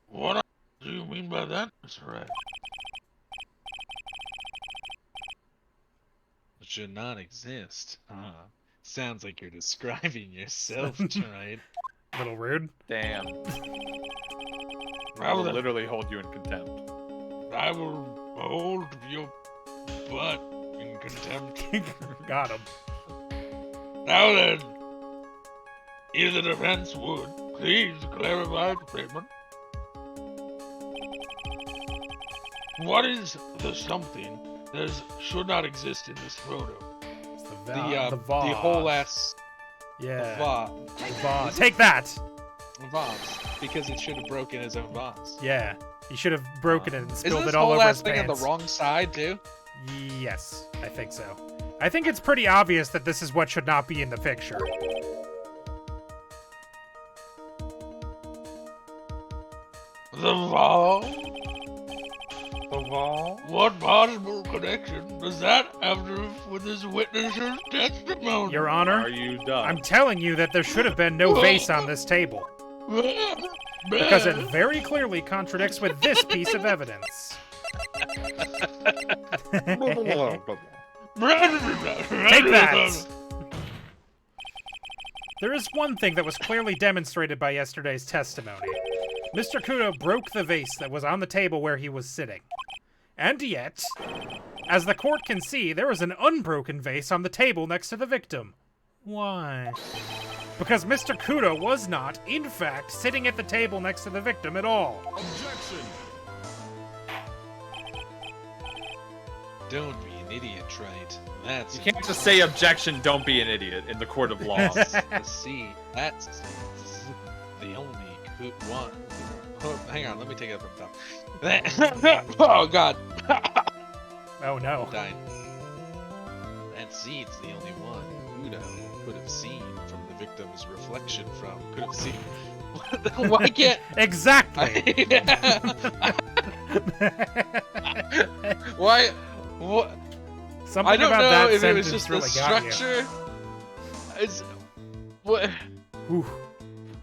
C: What do you mean by that, Mr. Red? It should not exist. Sounds like you're describing yourself, right?
A: A little rude.
B: Damn. I will literally hold you in contempt.
C: I will hold your butt in contempt.
A: Got him.
C: Now then, if the defense would please clarify the statement. What is the something that should not exist in this photo?
A: It's
C: The
A: vase.
C: whole ass
A: Yeah.
C: vase.
A: Take that!
C: Vase. Because it should have broken his own vase.
A: Yeah. He should have broken it and
C: Isn't
A: spilled
C: this
A: it all
C: whole
A: over
C: ass
A: his
C: thing on
A: pants.
C: the wrong side too?
A: Yes, I think so. I think it's pretty obvious that this is what should not be in the picture.
C: The wall?
B: The wall?
C: What possible connection does that have to do with this witness's testimony?
A: Your
B: Are
A: Honor,
B: you done?
A: I'm telling you that there should have been no vase on this table. Because it very clearly contradicts with this piece of evidence. Take that! There is one thing that was clearly demonstrated by yesterday's testimony. Mr. Kudo broke the vase that was on the table where he was sitting. And yet, as the court can see, there is an unbroken vase on the table next to the victim. Why? Because Mr. Kudo was not, in fact, sitting at the table next to the victim at all.
E: Objection!
C: Don't be an idiot, Trite. That's
B: You can't just say objection, don't be an idiot in the court of law.
C: see. That's the only one. Oh, hang on, let me take it from top. Oh God.
A: Oh no.
C: Dying. That seat's the only one Kudo could have seen from the victim's reflection from. Could have seen. Why can't?
A: Exactly!
C: Why? What?
A: Something
C: I don't
A: about
C: know
A: that
C: if it was
A: sentence
C: just
A: really
C: the
A: got you.
C: structure. It's what?
A: Ooh.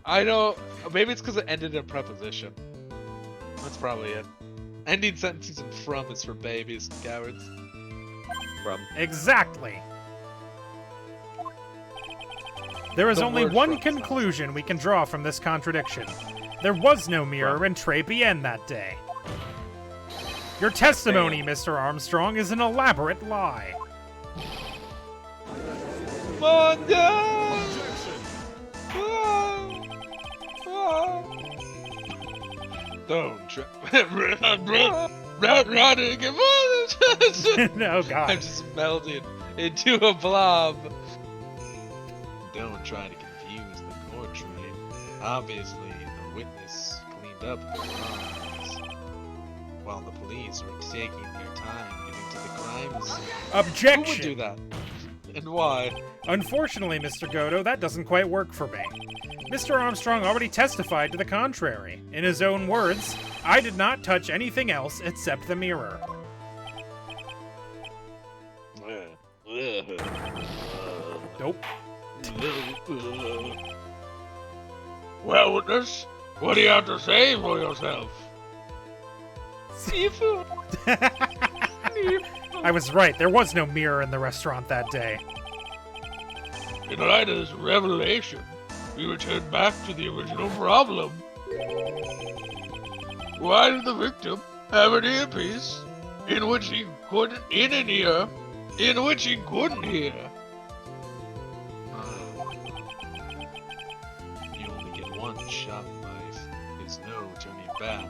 C: I don't. Maybe it's because it ended in a preposition. That's probably it. Ending sentences in from is for babies, cowards.
B: From.
A: Exactly. There is
B: The
A: only
B: word
A: one
B: from
A: conclusion we can draw from this contradiction. There was no mirror in Tribulations that day. Your testimony, Mr. Armstrong, is an elaborate lie.
E: Objection!
C: Don't try. Running.
A: Oh God.
C: I'm just melting into a blob. Don't try to confuse the court, Trey. Obviously, the witness cleaned up the crimes, while the police were taking their time getting to the crimes. Who would do
A: Objection!
C: that? And why?
A: Unfortunately, Mr. Godo, that doesn't quite work for me. Mr. Armstrong already testified to the contrary. In his own words, I did not touch anything else except the mirror. Nope.
C: Well, witness, what do you have to say for yourself? Seafood.
A: I was right, there was no mirror in the restaurant that day.
C: In light of this revelation, we return back to the original problem. Why did the victim have an earpiece in which he couldn't in an ear in which he couldn't hear? You only get one shot in life. There's no turning back.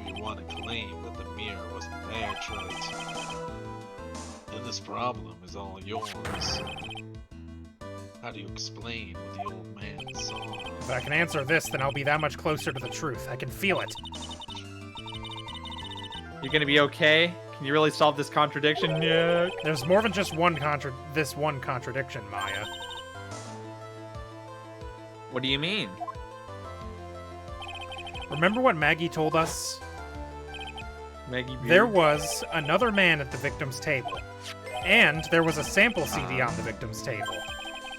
C: You want to claim that the mirror wasn't there, Trite. Then this problem is all yours. How do you explain what the old man saw?
A: If I can answer this, then I'll be that much closer to the truth. I can feel it.
B: You gonna be okay? Can you really solve this contradiction? Yeah.
A: There's more than just this one contradiction, Maya.
B: What do you mean?
A: Remember what Maggie told us?
D: Maggie B.
A: There was another man at the victim's table. And there was a sample CD on the victim's table.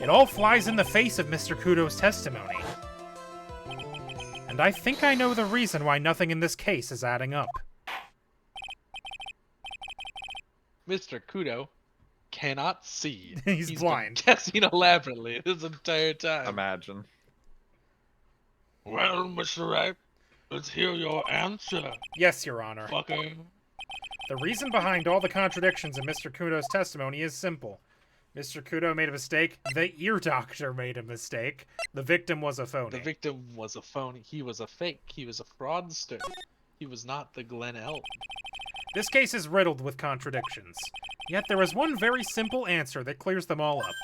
A: It all flies in the face of Mr. Kudo's testimony. And I think I know the reason why nothing in this case is adding up.
C: Mr. Kudo cannot see.
A: He's blind.
C: Been guessing elaborately this entire time.
D: Imagine.
C: Well, Mr. Wright, let's hear your answer,
A: Yes, Your Honor.
C: fucker.
A: The reason behind all the contradictions in Mr. Kudo's testimony is simple. Mr. Kudo made a mistake. The ear doctor made a mistake. The victim was a phony.
C: The victim was a phony. He was a fake. He was a fraudster. He was not the Glen Elk.
A: This case is riddled with contradictions. Yet there is one very simple answer that clears them all up.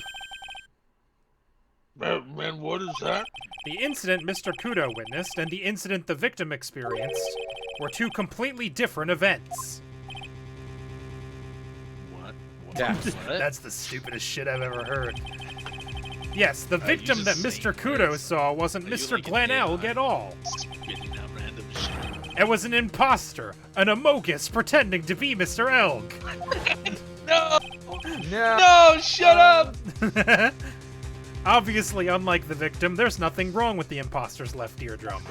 C: Man, what is that?
A: The incident Mr. Kudo witnessed and the incident the victim experienced were two completely different events.
C: What?
D: Yeah.
C: What?
A: That's the stupidest shit I've ever heard. Yes, the victim that
C: just
A: Mr.
C: saying
A: Kudo
C: words.
A: saw wasn't
C: Are you
A: Mr.
C: like an
A: Glen
C: AI?
A: Elk at all.
C: Spitting out random shit.
A: It was an imposter, an amogus pretending to be Mr. Elk.
C: No!
D: No.
C: No! Shut up!
A: Obviously, unlike the victim, there's nothing wrong with the imposter's left eardrum.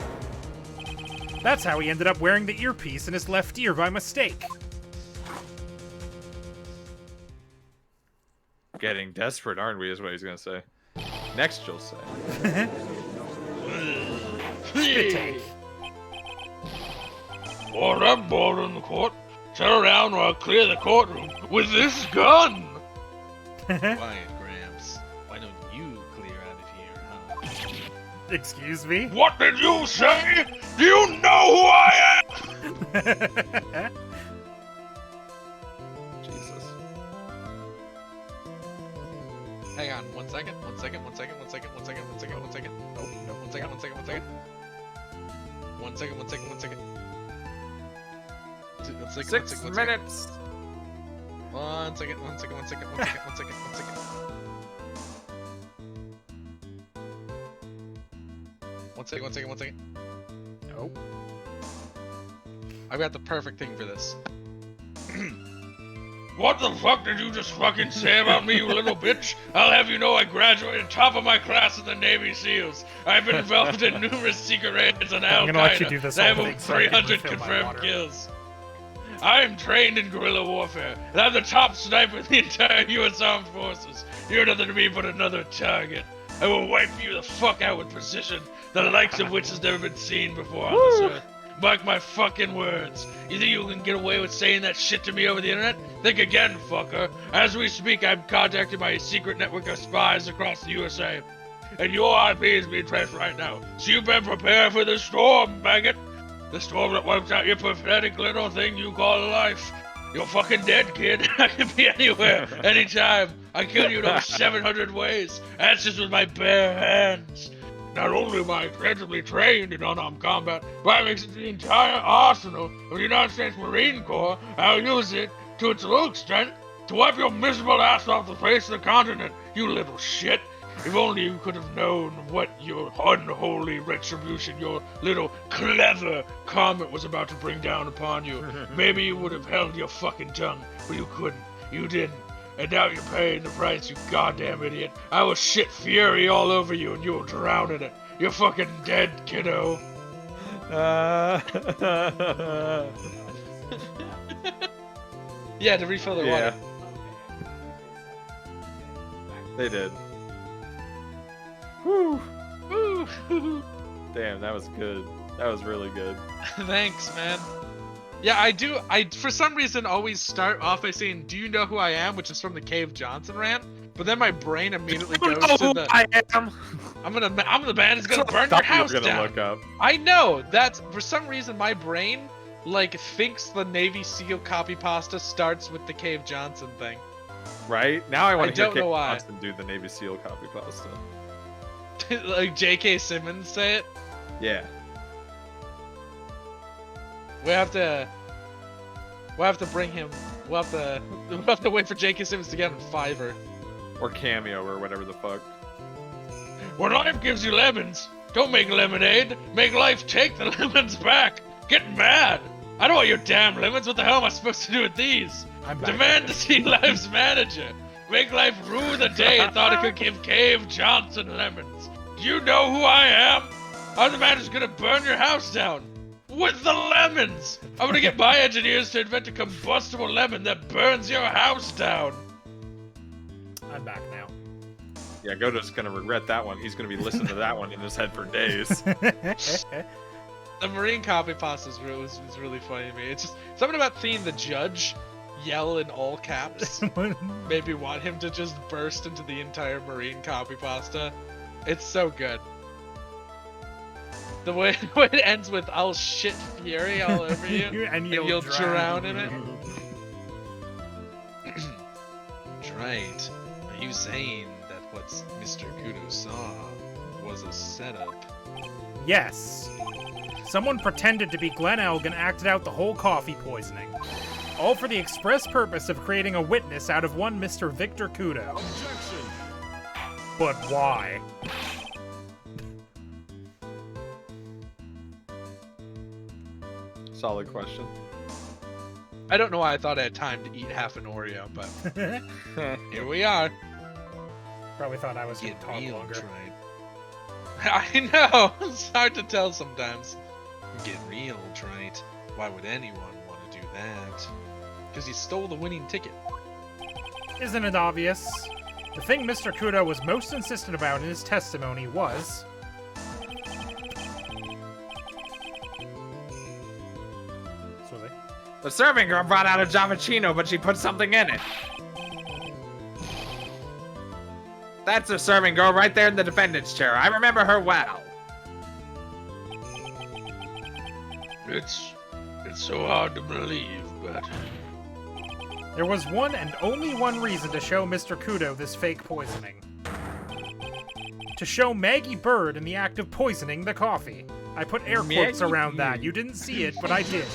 A: That's how he ended up wearing the earpiece in his left ear by mistake.
D: Getting desperate, aren't we? Is what he's gonna say. Next, you'll say.
A: Spit take.
C: All that ball in the court. Turn around or I'll clear the courtroom with this gun! Quiet, Gramps. Why don't you clear out of here, huh?
A: Excuse me?
C: What did you say? Do you know who I am?
D: Jesus.
C: Hang on, 1 second. 1 second. 1 second. 1 second. 1 second. 1 second. 1 second. Oh, no. 1 second. 1 second. 1 second. 1 second. 1 second. 1 second.
D: 6 minutes.
C: 1 second. 1 second. 1 second. 1 second. 1 second. 1 second. 1 second. 1 second. 1 second.
A: Nope.
C: I've got the perfect thing for this. What the fuck did you just fucking say about me, you little bitch? I'll have you know I graduated top of my class in the Navy SEALs. I've been involved in numerous secret raids on Al
A: I'm gonna let you
C: Qaeda.
A: do this
C: I
A: whole
C: have
A: thing so I can
C: 300
A: refill my
C: confirmed
A: water.
C: kills. I am trained in guerrilla warfare, and I'm the top sniper in the entire U.S. Armed Forces. You're nothing to me but another target. I will wipe you the fuck out with precision, the likes of which has never been seen before on this earth. Mark my fucking words. You think you can get away with saying that shit to me over the internet? Think again, fucker. As we speak, I'm contacting my secret network of spies across the USA. And your IP is being traced right now. So you better prepare for the storm, maggot. The storm that wipes out your pathetic little thing you call life. You're fucking dead, kid. I can be anywhere, anytime. I kill you in over 700 ways. That's just with my bare hands. Not only am I incredibly trained in unarmed combat, but I mix it the entire arsenal of the United States Marine Corps. I'll use it to its full extent to wipe your miserable ass off the face of the continent, you little shit. If only you could have known what your unholy retribution, your little clever comet was about to bring down upon you. Maybe you would have held your fucking tongue, but you couldn't. You didn't. And now you're paying the price, you goddamn idiot. I will shit fury all over you and you'll drown in it. You're fucking dead, kiddo. Yeah, to refill their
D: Yeah.
C: water.
D: They did. Woo.
C: Woo.
D: Damn, that was good. That was really good.
C: Thanks, man. Yeah, I do. I for some reason always start off by saying, "Do you know who I am?" which is from the Cave Johnson rant. But then my brain immediately goes to the.
D: I am.
C: I'm the man who's gonna burn your
D: Thought you
C: house
D: were gonna
C: down.
D: look up.
C: I know that's for some reason my brain like thinks the Navy SEAL copy pasta starts with the Cave Johnson thing.
D: Right? Now I want to hear
C: don't know
D: Kate
C: why.
D: Johnson do the Navy SEAL copy pasta.
C: Like J.K. Simmons say it.
D: Yeah.
C: We have to bring him. We'll have to wait for J.K. Simmons to get on Fiverr.
D: Or Cameo or whatever the fuck.
C: When life gives you lemons, don't make lemonade. Make life take the lemons back. Get mad. I don't want your damn lemons. What the hell am I supposed to do with these?
A: I'm back.
C: Demand to see Life's manager. Make Life rue the day it thought it could give Cave Johnson lemons. Do you know who I am? I'm the man who's gonna burn your house down. With the lemons! I'm gonna get my engineers to invent a combustible lemon that burns your house down.
A: I'm back now.
D: Yeah, Godo's gonna regret that one. He's gonna be listening to that one in his head for days.
C: The marine copy pasta was really funny to me. It's just something about seeing the judge yell in all caps. Maybe want him to just burst into the entire marine copy pasta. It's so good. The way it ends with "I'll shit fury all over you"
A: and
C: you'll drown in it. Right. Are you saying that what Mr. Kudo saw was a setup?
A: Yes. Someone pretended to be Glenn Elg and acted out the whole coffee poisoning. All for the express purpose of creating a witness out of one Mr. Victor Kudo.
E: Objection.
A: But why?
D: Solid question.
C: I don't know why I thought I had time to eat half an Oreo, but here we are.
A: Probably thought I was going
C: Get
A: to talk
C: real,
A: longer.
C: Trite. I know. It's hard to tell sometimes. Get real, Trite. Why would anyone want to do that? Because he stole the winning ticket.
A: Isn't it obvious? The thing Mr. Kudo was most insistent about in his testimony was...
B: The serving girl brought out a Javachino, but she put something in it. That's the serving girl right there in the defendant's chair. I remember her well.
C: It's so hard to believe, but...
A: There was one and only one reason to show Mr. Kudo this fake poisoning. To show Maggie Bird in the act of poisoning the coffee. I put air quotes around that. You didn't see it, but I did.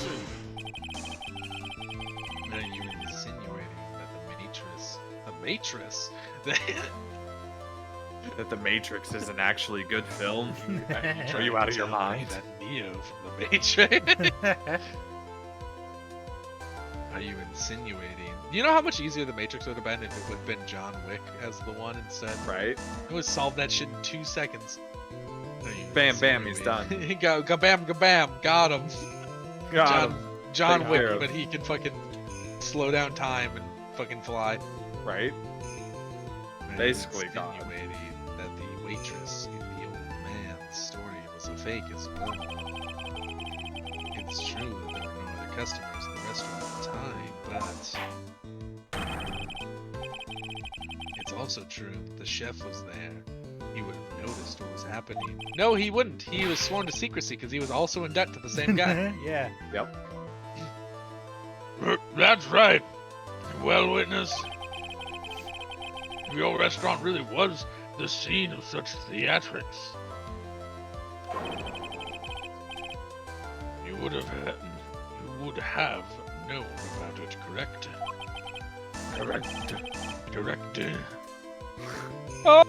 C: Are you insinuating that the Matrix...
D: That the Matrix is an actually good film? Are you out of your mind?
C: That Neo from the Matrix. Are you insinuating? You know how much easier the Matrix would have been if it would have been John Wick as the one instead?
D: Right?
C: It would solve that shit in 2 seconds.
D: Bam, bam, he's done.
C: Go bam, got him.
D: Got him.
C: John
D: Take
C: Wick,
D: care of
C: but he can fucking slow down time and fucking fly.
D: Right?
C: Are you
D: Basically God.
C: insinuating that the waitress in the old man's story was a fake as well. It's true that there were no other customers in the restaurant at the time, but it's also true that the chef was there. He would have noticed what was happening. No, he wouldn't. He was sworn to secrecy because he was also in debt to the same guy.
A: Yeah.
D: Yep.
C: That's right. Well, witness. Your restaurant really was the scene of such theatrics. You would have known about it, correct? Correct. Oh!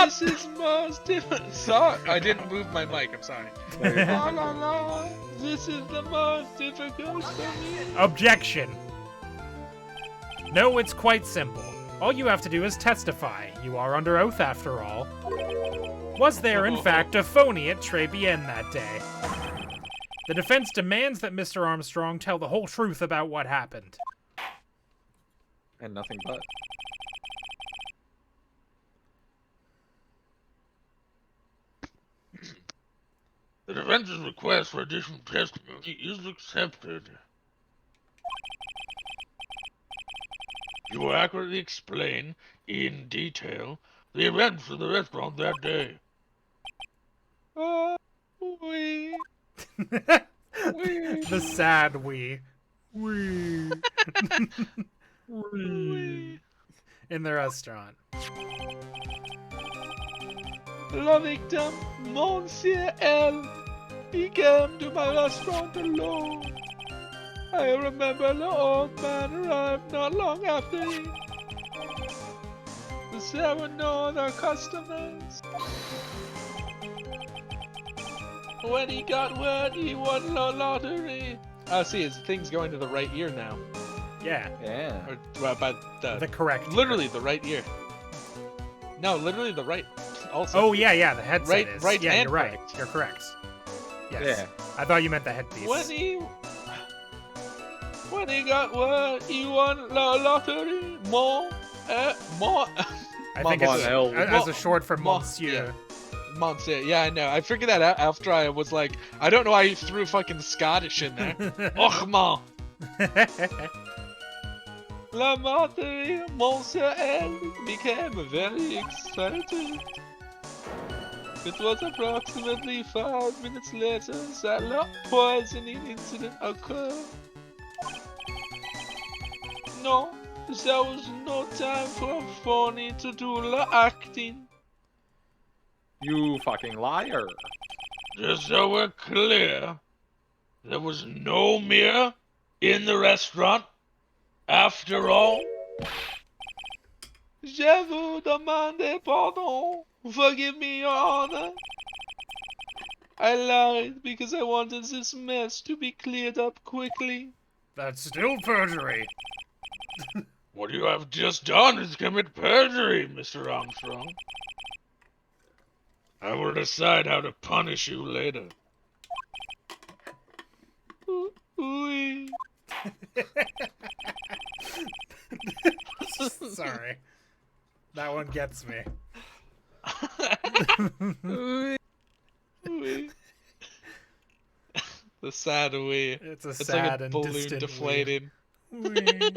C: This is most difficult. Sorry, I didn't move my mic. I'm sorry. La la la. This is the most difficult for me.
A: Objection. No, it's quite simple. All you have to do is testify. You are under oath after all. Was there, in fact, a phony at Tribulations that day? The defense demands that Mr. Armstrong tell the whole truth about what happened.
D: And nothing but.
C: The defense's request for additional testimony is accepted. You will accurately explain, in detail, the events of the restaurant that day. We.
A: The sad we. In the restaurant.
C: La victim, Monsieur L. He came to my restaurant alone. I remember the old man arrived not long after he. There were no other customers. When he got word he won the lottery. Oh, see, his thing's going to the right ear now.
A: Yeah,
D: Yeah.
C: Or but
A: the correct.
C: literally
A: ear.
C: the right ear. No, literally the right. Also.
A: Oh yeah, the headset
C: Right-
A: is.
C: right
A: yeah,
C: and
A: you're right.
C: correct.
A: You're correct. Yes.
D: Yeah.
A: I thought you meant the headpiece.
C: When he got word he won the lottery, more.
A: I think
C: Mon-
A: it's
D: Mon-
A: as a short for
C: Mon-
A: Monsieur.
C: Monsieur. Yeah, I know. I figured that out after I was like, I don't know why you threw fucking Scottish in there. Och man. La Materie, Monsieur L became very excited. It was approximately 5 minutes later that the poisoning incident occurred. No, there was no time for Phony to do the acting.
D: You fucking liar.
C: Just so we're clear, there was no mirror in the restaurant after all. Je vous demande pardon. Forgive me, Your Honor. I lied because I wanted this mess to be cleared up quickly.
A: That's still perjury.
C: What you have just done is commit perjury, Mr. Armstrong. I will decide how to punish you later. Oui.
A: Sorry. That one gets me.
C: Oui. The sad oui.
A: It's a
C: It's
A: sad
C: like a
A: and
C: balloon
A: distant
C: deflating.
A: wee.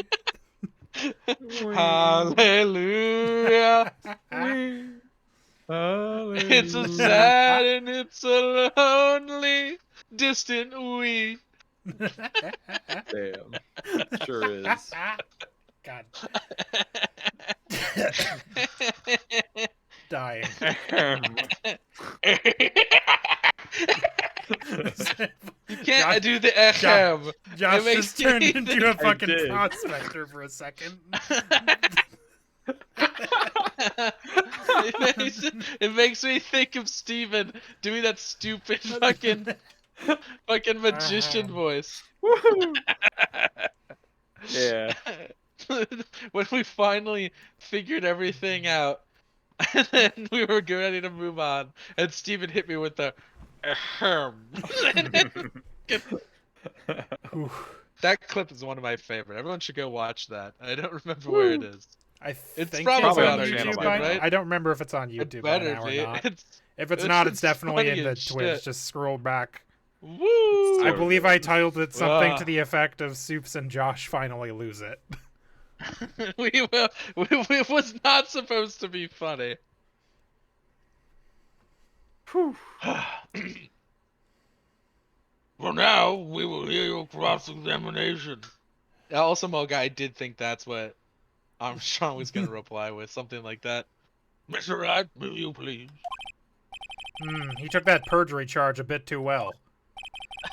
C: Hallelujah. It's a sad and it's a lonely, distant we.
D: Damn. Sure is.
A: God. Dying.
C: You can't
A: Josh-
C: do the echem.
A: Josh
C: makes
A: just turned
C: me
A: into a
C: think-
A: fucking
D: did.
A: prospector for a second.
C: It makes me think of Steven doing that stupid fucking magician voice.
D: Woo! Yeah.
C: When we finally figured everything out, and then we were ready to move on, and Steven hit me with the ahem.
A: Oof.
C: That clip is one of my favorite. Everyone should go watch that. I don't remember where it is.
A: I
C: It's
A: think
C: probably
A: it's
C: on
A: on
C: our
A: YouTube.
C: channel
A: By,
C: by now.
A: I don't remember if it's on
C: It
A: YouTube by
C: better
A: now or
C: be.
A: not. If it's not, it's definitely
C: funny
A: in the
C: as
A: Twitch.
C: shit.
A: Just scroll back.
C: Woo!
A: I believe I titled it something
C: Ah.
A: to the effect of "Soups and Josh finally lose it."
C: It was not supposed to be funny. For now, we will hear your cross-examination. Also, Moga, I did think that's what Armstrong was going to reply with, something like that. Mr. Wright, will you please?
A: He took that perjury charge a bit too well.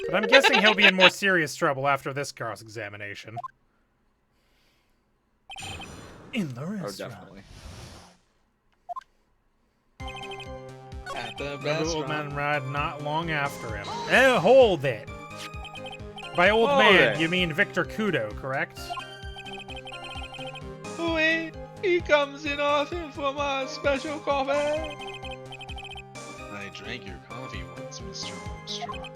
A: But I'm guessing he'll be in more serious trouble after this cross-examination. In the
D: Oh,
A: restaurant.
D: definitely.
C: At the
A: The old
C: restaurant.
A: man arrived not long after him. Hold it! By old
D: Hold
A: man,
D: it.
A: you mean Victor Kudo, correct?
C: Oui, he comes in often for my special coffee. I drank your coffee once, Mr. Armstrong.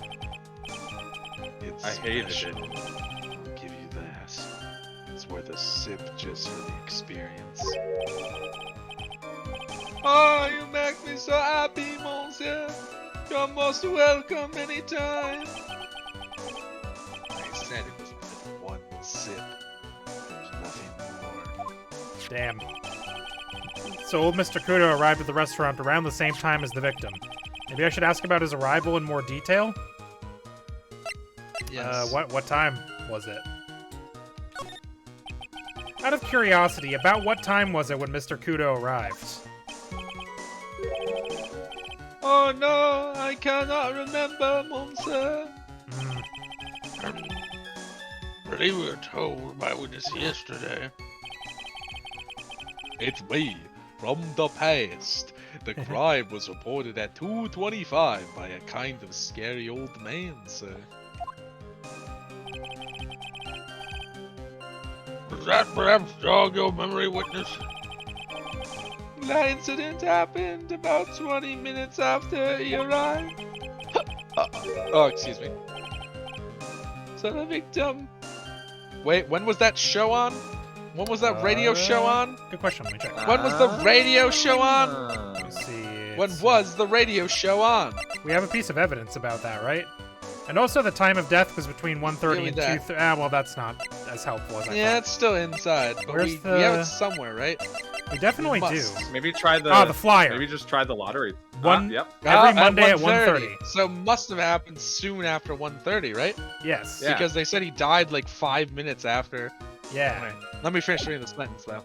C: It's
D: I hated
C: special.
D: it.
C: I'll give you that. It's worth a sip just for the experience. Oh, you make me so happy, monsieur. You're most welcome anytime. I said it was worth one sip. There's nothing more.
A: Damn. So old Mr. Kudo arrived at the restaurant around the same time as the victim. Maybe I should ask about his arrival in more detail?
C: Yes.
A: What time was it? Out of curiosity, about what time was it when Mr. Kudo arrived?
C: Oh no, I cannot remember, monsieur. Really, we were told by witness yesterday. It's me, from the past. The crime was reported at 2:25 by a kind of scary old man, sir. Was that perhaps dog your memory witness? The incident happened about 20 minutes after he arrived. Oh, excuse me. So the victim... Wait, when was that show on? When was that radio show on?
A: Good question. Let me check.
C: When was the radio show on?
A: Let me see.
C: When
A: It's-
C: was the radio show on?
A: We have a piece of evidence about that, right? And also the time of death was between 1:30
C: Give me
A: and
C: that.
A: 2:30. Ah, well, that's not as helpful as I
C: Yeah,
A: thought.
C: it's still inside, but
A: Where's
C: we
A: the-
C: have it somewhere, right?
A: We definitely do.
C: must.
D: Maybe try the.
A: The flyer.
D: Maybe just try the lottery.
A: One-
D: Yep.
A: Every Monday at 1:30.
C: 1:30. So must have happened soon after 1:30, right?
A: Yes.
D: Yeah.
C: Because they said he died like 5 minutes after.
A: Yeah.
C: Anyway, let me finish reading the sentence though.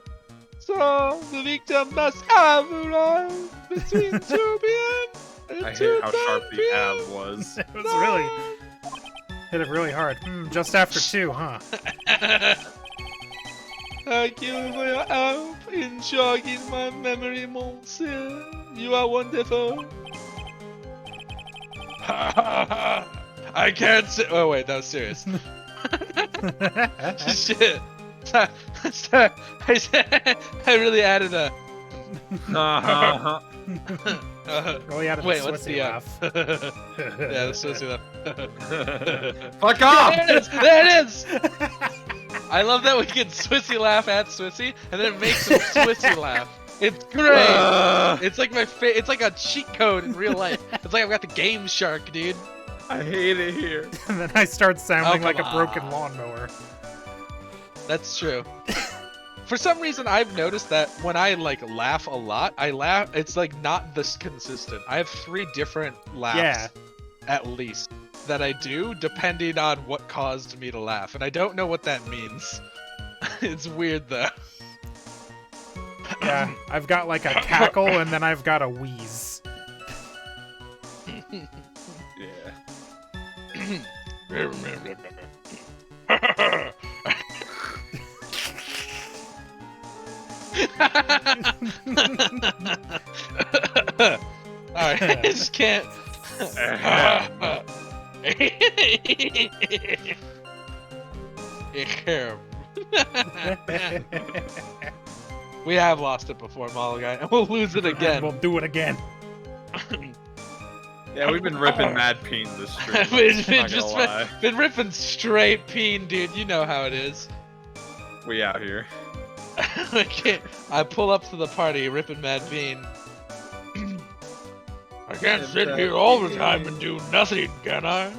C: So the victim must have arrived between 2 p.m. and
D: I
C: 2
D: hate how sharp the
C: p.m.
D: ab was.
A: It was really hit it really hard. Just after 2, huh?
C: Thank you for your help in jogging my memory, monsieur. You are wonderful. I can't say. Oh wait, that was serious. Shit. I really added a.
A: Really out of
C: Wait,
A: the
C: what's
A: Swissy
C: the
A: laugh.
C: Yeah, let's do that.
D: Fuck off!
C: There it is! There it is! I love that we can Swissy laugh at Swissy, and then it makes him Swissy laugh. It's great. It's like my it's like a cheat code in real life. It's like I've got the Game Shark, dude.
D: I hate it here.
A: And then I start sounding
C: Oh,
A: like a
C: come
A: broken
C: on.
A: lawnmower.
C: That's true. For some reason, I've noticed that when I like laugh a lot, it's like not this consistent. I have 3 different laughs,
A: Yeah.
C: at least, that I do depending on what caused me to laugh, and I don't know what that means. It's weird though.
A: Yeah, I've got like a cackle and then I've got a wheeze.
D: Yeah.
C: Alright, I just can't. We have lost it before, Malagai, and we'll lose it again.
A: We'll do it again.
D: Yeah, we've been ripping mad peen this stream.
C: We've
D: Not gonna lie.
C: been ripping straight peen, dude. You know how it is.
D: We out here.
C: I pull up to the party ripping mad bean. I can't sit here all the time and do nothing, can I?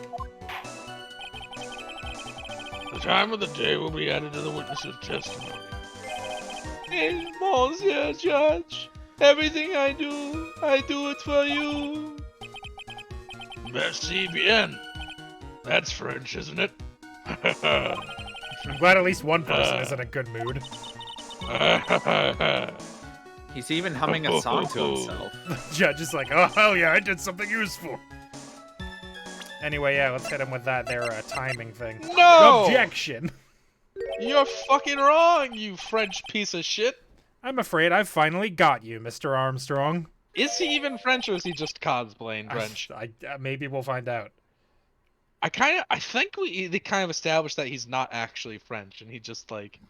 C: The time of the day will be added to the witness's testimony. Hey, Monsieur Judge, everything I do it for you. Merci bien. That's French, isn't it?
A: I'm glad at least one person is in a good mood.
D: He's even humming a song to himself.
A: The judge is like, oh, hell yeah, I did something useful. Anyway, yeah, let's hit him with that there timing thing.
C: No!
A: Objection!
C: You're fucking wrong, you French piece of shit.
A: I'm afraid I've finally got you, Mr. Armstrong.
C: Is he even French or is he just cosplaying French?
A: Maybe we'll find out.
C: I think they kind of established that he's not actually French, and he just like,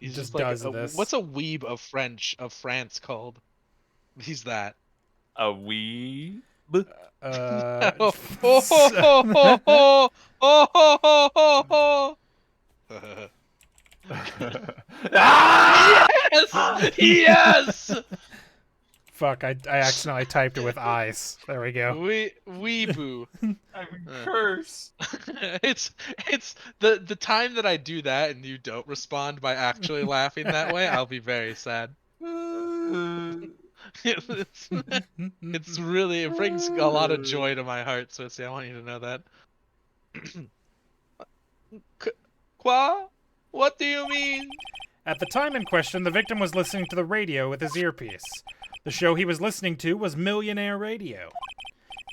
C: he's
A: Just
C: like
A: does this.
C: What's a weeb of France called? He's that.
D: A wee.
C: Oh, ho, ho, ho, ho, ho, ho, ho, ho, ho. Yes! Yes!
A: Fuck, I accidentally typed it with eyes. There we go.
C: Weeboo.
D: I'm cursed.
C: It's the time that I do that and you don't respond by actually laughing that way, I'll be very sad. It's really, it brings a lot of joy to my heart, Swissy. I want you to know that. Quoi? What do you mean?
A: At the time in question, the victim was listening to the radio with his earpiece. The show he was listening to was Millionaire Radio.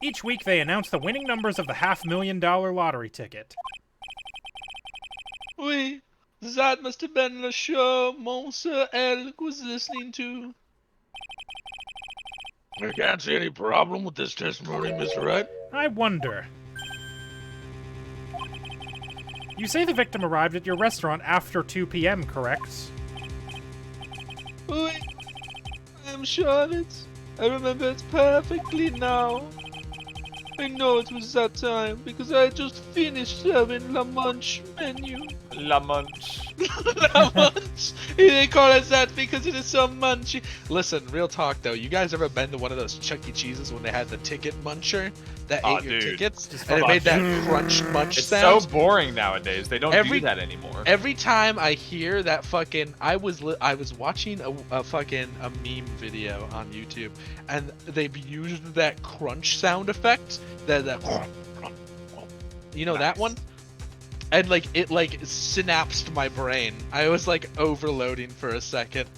A: Each week they announced the winning numbers of the $500,000 lottery ticket.
C: Oui, that must have been the show Monsieur L was listening to. I can't see any problem with this testimony, Mr. Wright.
A: I wonder. You say the victim arrived at your restaurant after 2 p.m., correct?
C: I'm sure of it. I remember it perfectly now. I know it was that time because I just finished serving La Munch menu.
D: La Munch.
C: La Munch! They call it that because it is so munchy. Listen, real talk though, you guys ever been to one of those Chuck E. Cheese's when they had the ticket muncher that ate your
D: dude.
C: tickets?
A: Just
C: And it made that crunch munch
D: It's
C: sound?
D: so boring nowadays. They don't do that anymore.
C: Every time I hear that fucking, I was watching a meme video on YouTube, and they've used that crunch sound effect, that you know that one, and like it like synapsed my brain. I was like overloading for a second.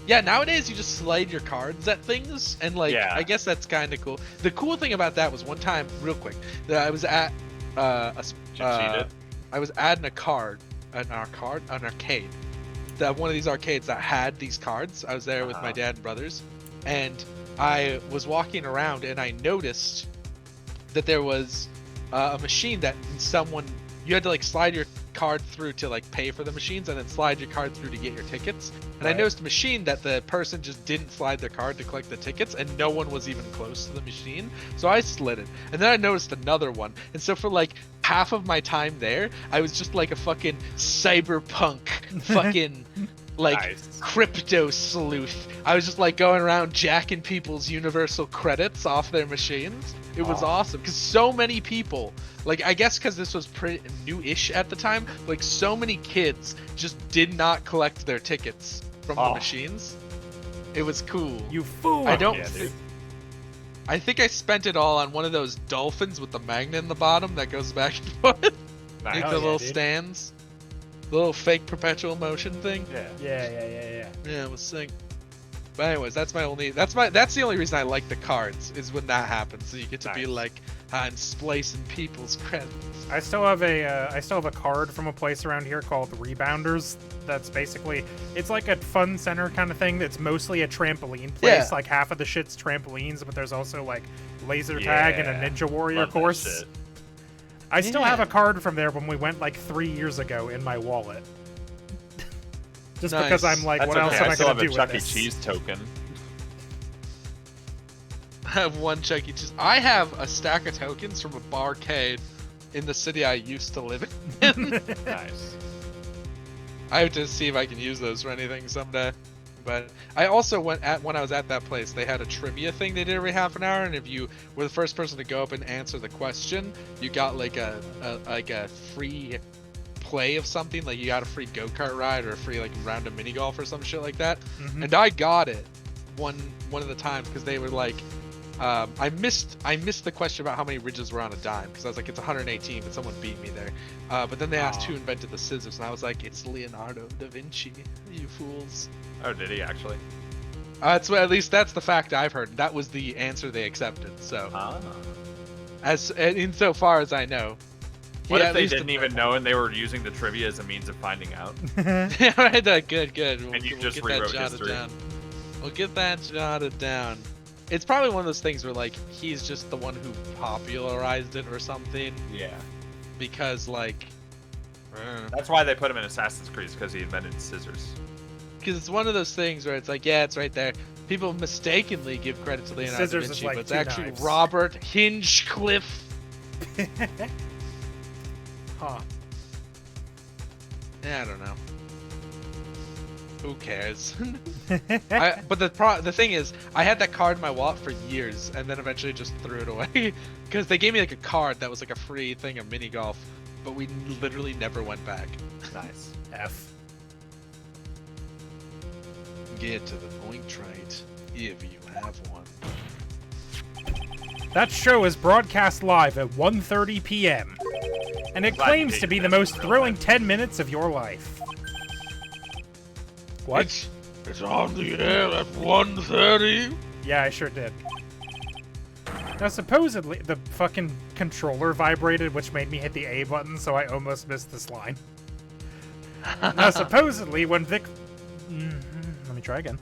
C: Yeah, nowadays you just slide your cards at things, and like
D: Yeah.
C: I guess that's kind of cool. The cool thing about that was one time, real quick, that I was at I was adding an arcade. That one of these arcades that had these cards. I was there with my dad and brothers, and I was walking around and I noticed that there was a machine that you had to like slide your card through to like pay for the machines, and then slide your card through to get your tickets. And I noticed a machine that the person just didn't slide their card to collect the tickets, and no one was even close to the machine. So I slid it, and then I noticed another one. And so for like half of my time there, I was just like a fucking cyberpunk fucking like
D: Nice.
C: crypto sleuth. I was just like going around jacking people's universal credits off their machines. It was awesome because so many people, like I guess because this was pretty new-ish at the time, like so many kids just did not collect their tickets from the machines. It was cool.
A: You fool!
C: I don't.
D: Yeah, dude.
C: I think I spent it all on one of those dolphins with the magnet in the bottom that goes back and forth.
D: Nice.
C: Like
A: Oh,
C: the
A: yeah,
C: little
A: dude.
C: stands, the little fake perpetual motion thing.
D: Yeah.
A: Yeah.
C: Yeah, it was sick. But anyways, that's the only reason I like the cards is when that happens. So you get to be
D: Nice.
C: like, I'm splicing people's credits.
A: I still have a card from a place around here called Rebounders. That's basically, it's like a fun center kind of thing. That's mostly a trampoline place.
C: Yeah.
A: Like half of the shit's trampolines, but there's also like laser tag and a
D: Yeah.
A: Ninja Warrior
D: Love that
A: course.
D: shit.
A: I still have
C: Yeah.
A: a card from there when we went like 3 years ago in my wallet. Just because
C: Nice.
A: I'm like,
D: That's
A: what else
D: okay.
A: am
D: I
A: I
D: still
A: gonna
D: have
A: do
D: a Chuck
A: with
D: E.
A: this?
D: Cheese token.
C: I have one Chuck E. Cheese. I have a stack of tokens from a barcade in the city I used to live in.
D: Nice.
C: I have to see if I can use those for anything someday. But I also when I was at that place, they had a trivia thing they did every half an hour, and if you were the first person to go up and answer the question, you got like a free play of something. Like you got a free go-kart ride or a free like round of mini golf or some shit like that.
A: Mhm.
C: And I got it one of the times because they were like, I missed the question about how many ridges were on a dime because I was like, it's 118, but someone beat me there. But then they asked who invented the scissors, and I was like, it's Leonardo da Vinci, you fools.
D: Oh, did he actually?
C: At least that's the fact I've heard. That was the answer they accepted. So, as insofar as I know.
D: What
C: Yeah,
D: if
C: at
D: they
C: least
D: didn't even know and they were using the trivia as a means of finding out?
C: Yeah, right. Good.
D: And you just
C: get
D: rewrote
C: that jotted
D: history.
C: down. We'll get that jotted down. It's probably one of those things where like he's just the one who popularized it or something.
D: Yeah.
C: Because like,
D: That's why they put him in Assassin's Creed, because he invented scissors.
C: because it's one of those things where it's like, yeah, it's right there. People mistakenly give credit to Leonardo
A: Scissors
C: da
A: is
C: Vinci,
A: like
C: but it's
A: 2
C: actually
A: knives.
C: Robert Hinchcliffe.
A: Huh.
C: I don't know. Who cares? But the thing is, I had that card in my wallet for years, and then eventually just threw it away because they gave me like a card that was like a free thing of mini golf, but we literally never went back.
D: Nice.
A: F.
C: Get to the point, Trite, if you have one.
A: That show is broadcast live at 1:30 p.m. and it
D: Glad you
A: claims
D: did
A: to be the
D: that in
A: most
D: real
A: thrilling
D: life.
A: 10 minutes of your life. What?
C: It's on the air at 1:30.
A: Yeah, I sure did. Now, supposedly, the fucking controller vibrated, which made me hit the A button, so I almost missed this line. Now, supposedly, when Vic... Let me try again.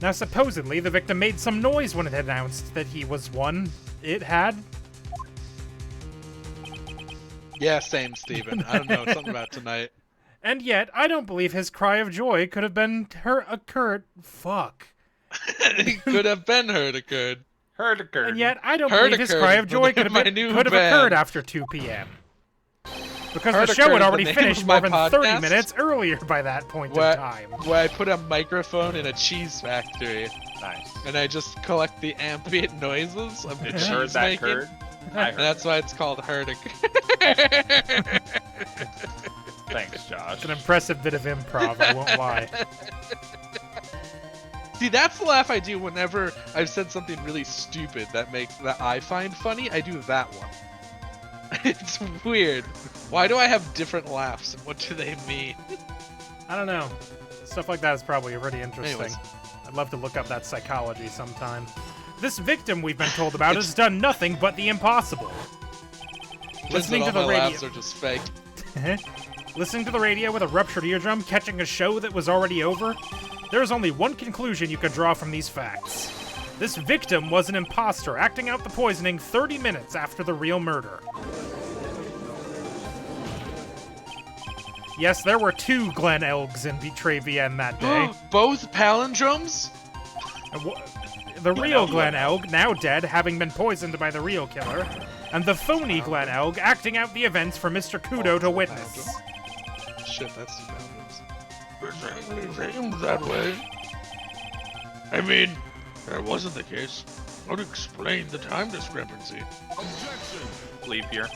A: Now, supposedly, the victim made some noise when it announced that he was one. It had.
C: Yeah, same, Steven. I don't know. Something about tonight.
A: And yet, I don't believe his cry of joy could have been Fuck.
C: It could have been heard occurred.
B: Heard occurred.
A: And yet, I don't
C: Heard
A: believe his
C: occurred,
A: cry of joy
C: the
A: could
C: name
A: have,
C: of my new
A: could have
C: band.
A: occurred after 2 p.m. Because
C: Heard
A: the show
C: occurred,
A: had
C: the
A: already
C: name
A: finished
C: of
A: more
C: my
A: than 30
C: podcast.
A: minutes earlier by that point in time.
C: Where I put a microphone in a cheese factory,
B: Nice.
C: and I just collect the ambient noises of the
B: It
C: cheese
B: heard that
C: making.
B: curd. I
C: And
B: heard.
C: that's why it's called heard
B: Thanks, Josh.
A: It's an impressive bit of improv, I won't lie.
C: See, that's the laugh I do whenever I've said something really stupid that I find funny. I do that one. It's weird. Why do I have different laughs, and what do they mean?
A: I don't know. Stuff like that is probably pretty interesting.
C: Anyways.
A: I'd love to look up that psychology sometime. This victim we've been told about has done nothing but the impossible. Listening
C: all
A: to the
C: my
A: radio.
C: laughs are just fake.
A: Listening to the radio with a ruptured eardrum, catching a show that was already over, there's only one conclusion you can draw from these facts. This victim was an imposter acting out the poisoning 30 minutes after the real murder. Yes, there were 2 Glen Elgs in Tribulations that day.
C: Both palindromes?
A: The real Glen Elg, now dead, having been poisoned by the real killer, and the phony Glen Elg acting out the events for Mr. Kudo to witness.
C: Shit, that's 2 palindromes. It seems that way. I mean, that wasn't the case. I'd explain the time discrepancy.
B: Leap year.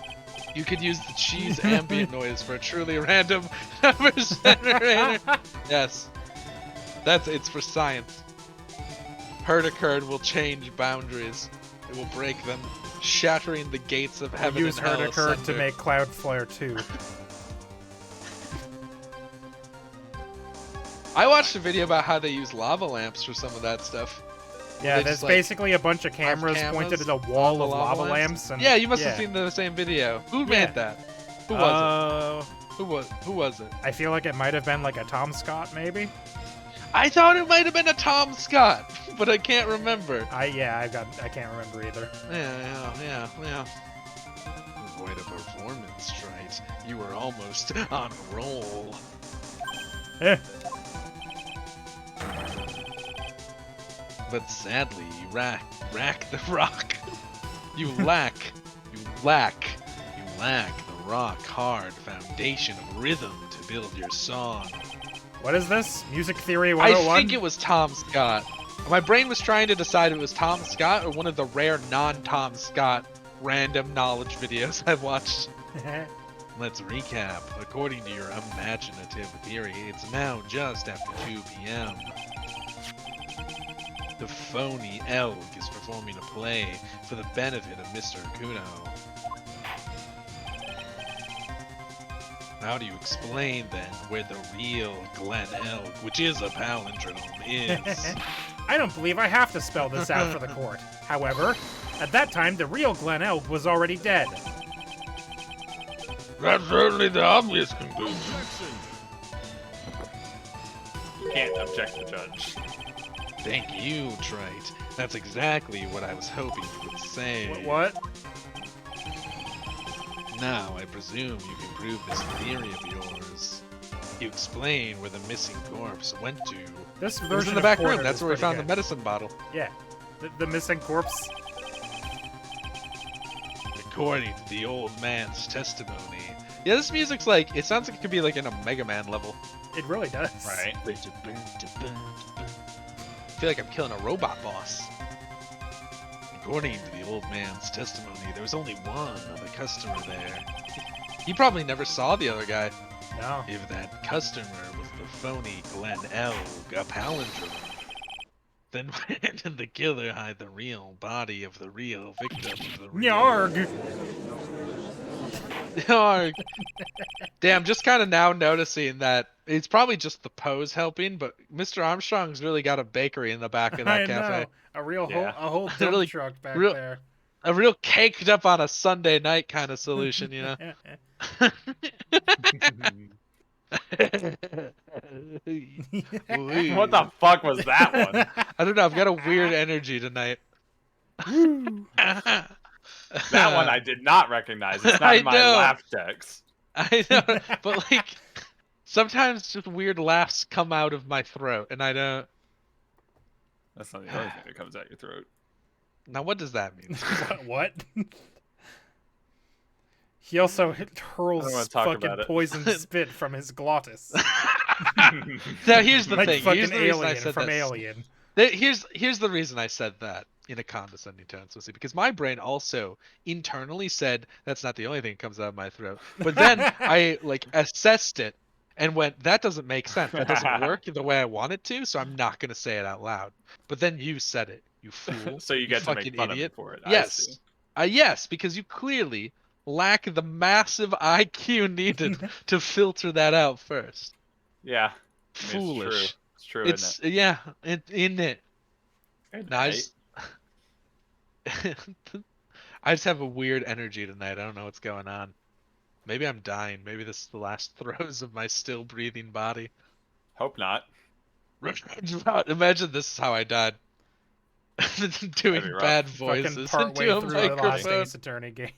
C: You could use the cheese ambient noise for a truly random number generator. Yes. It's for science. Heard occurred will change boundaries. It will break them, shattering the gates of heaven
A: Use
C: and hell.
A: Herdicurd to
C: asunder.
A: make Cloudflare 2.
C: I watched a video about how they use lava lamps for some of that stuff.
A: Yeah,
C: They
A: there's
C: just, like,
A: basically a bunch of cameras pointed at a wall of lava lamps. And
C: Yeah, you must have seen the same video. Who made that? Who was it? Who was it?
A: I feel like it might have been like a Tom Scott, maybe.
C: I thought it might have been a Tom Scott, but I can't remember.
A: I can't remember either.
C: Yeah. Quite a performance, right? You were almost on a roll.
A: Eh.
C: But sadly, you rack the rock. You lack the rock hard foundation of rhythm to build your song.
A: What is this? Music Theory
C: I
A: 101?
C: think it was Tom Scott. My brain was trying to decide if it was Tom Scott or one of the rare non-Tom Scott random knowledge videos I've watched. Let's recap. According to your imaginative theory, it's now just after 2 p.m. The phony elk is performing a play for the benefit of Mr. Kuno. How do you explain then where the real Glen Elk, which is a palindrome, is?
A: I don't believe I have to spell this out for the court. However, at that time, the real Glen Elg was already dead.
C: That's certainly the obvious conclusion.
B: You can't object the judge.
C: Thank you, Trite. That's exactly what I was hoping you would say.
A: What?
C: Now, I presume you can prove this theory of yours. You explain where the missing corpse went to.
A: This
C: It
A: version
C: was in the
A: of
C: back
A: Porter
C: room. That's
A: is
C: where we
A: pretty
C: found
A: good.
C: the medicine bottle.
A: Yeah. The missing corpse.
C: According to the old man's testimony. Yeah, this music's like, it sounds like it could be like in a Mega Man level.
A: It really does.
B: Right.
C: I feel like I'm killing a robot boss. According to the old man's testimony, there was only one other customer there. He probably never saw the other guy.
A: No.
C: If that customer was the phony Glen Elg, a palindrome, then where did the killer hide the real body of the real victim of the real...
A: Nyarg!
C: Yarg. Damn, just kind of now noticing that it's probably just the pose helping, but Mr. Armstrong's really got a bakery in the back of that
A: I
C: cafe.
A: know. A real
B: Yeah.
A: whole dump
C: Really
A: truck back
C: real-
A: there.
C: A real caked up on a Sunday night kind of solution, you know?
B: What the fuck was that one?
C: I don't know. I've got a weird energy tonight.
B: That one I did not recognize. It's not
C: I
B: in my
C: know.
B: laugh text.
C: I know, but like sometimes just weird laughs come out of my throat, and I don't.
B: That's not the only thing that comes out your throat.
C: Now, what does that mean?
A: What? He also
B: I
A: hurls
B: don't wanna talk
A: fucking
B: about it.
A: poison spit from his glottis.
C: Now, here's the
A: Like
C: thing.
A: fucking
C: Here's the reason I
A: Alien
C: said
A: from
C: that.
A: Alien.
C: Here's the reason I said that in a condescending tone, Swissy, because my brain also internally said that's not the only thing that comes out of my throat. But then I like assessed it and went, that doesn't make sense. That doesn't work the way I want it to, so I'm not gonna say it out loud. But then you said it, you fool.
B: So you get to make
C: fucking
B: fun
C: idiot.
B: of me for it. I
C: Yes.
B: see.
C: Yes, because you clearly lack the massive IQ needed to filter that out first.
B: Yeah.
C: Foolish.
B: It's true.
C: It's yeah, in it.
B: Isn't it?
C: No, I just have a weird energy tonight. I don't know what's going on. Maybe I'm dying. Maybe this is the last throes of my still breathing body.
B: Hope not.
C: Imagine this is how I died. Doing
B: be rough.
C: bad
A: Fucking
C: voices
A: partway
C: into a
A: through the last
C: microphone.
A: Ace Attorney game.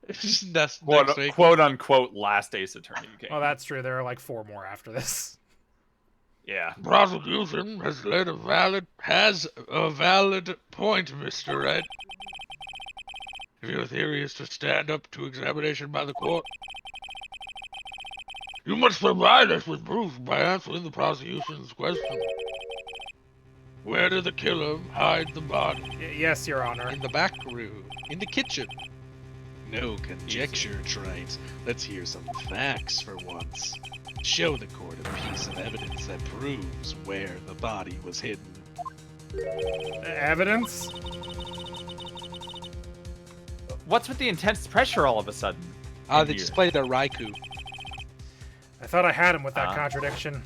C: Just next week.
B: Quote unquote last Ace Attorney game.
A: Oh, that's true. There are like 4 more after this.
B: Yeah.
C: Prosecution has a valid point, Mr. Red. If your theory is to stand up to examination by the court, you must provide us with proof by answering the prosecution's question. Where did the killer hide the body?
A: Yes, Your Honor.
C: In the back room. In the kitchen. No conjecture, Trite. Let's hear some facts for once. Show the court a piece of evidence that proves where the body was hidden.
A: Evidence?
B: What's with the intense pressure all of a sudden?
C: They just played their Raikou.
A: I thought I had him with that contradiction.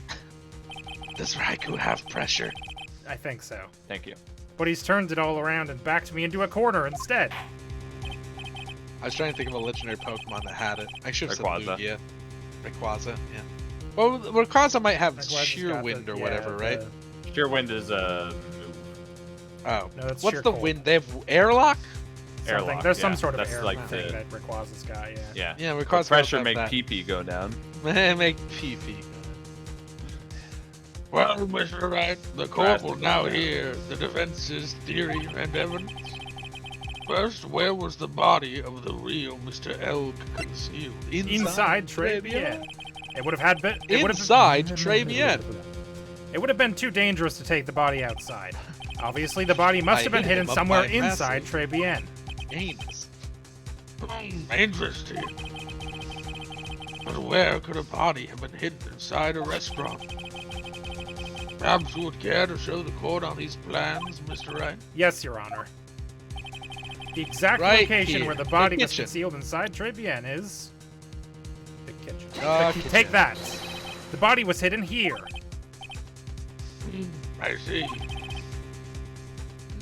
C: Does Raikou have pressure?
A: I think so.
B: Thank you.
A: But he's turned it all around and backed me into a corner instead.
C: I was trying to think of a legendary Pokemon that had it. I should have said
B: Rayquaza.
C: Lugia. Rayquaza, yeah. Well, Rayquaza might have
A: Rayquaza's
C: Sheer
A: got
C: Wind
A: the-
C: or
A: yeah,
C: whatever, right?
B: Sheer Wind is
C: Oh.
A: No, that's
C: What's
A: sheer
C: the
A: cold.
C: wind? They have Airlock?
A: Something.
B: Airlock.
A: There's some
B: yeah.
A: sort of
B: That's
A: air
B: like
A: thing
B: the
A: that Rayquaza's got, yeah.
B: yeah.
C: Yeah,
B: The
C: Rayquaza
B: pressure
C: have
B: make
C: that.
B: pee go down.
C: Make pee-pee. Well, Mr. Wright, the court will now hear the defense's theory and evidence. First, where was the body of the real Mr. Elk concealed?
A: Inside Trebian. It would have had been. It would have
C: Inside Trebian.
A: It would have been too dangerous to take the body outside. Obviously, the body must
C: I
A: have been
C: hit
A: hidden
C: him up
A: somewhere
C: by
A: inside
C: massive.
A: Trebian.
C: Anus. Interesting. But where could a body have been hidden inside a restaurant? Perhaps you would care to show the court on these plans, Mr. Wright?
A: Yes, Your Honor. The exact
C: Right
A: location
C: here.
A: where the body
C: The
A: was
C: kitchen.
A: concealed inside Trebian is the kitchen.
C: Kitchen.
A: Take that. The body was hidden here.
C: I see.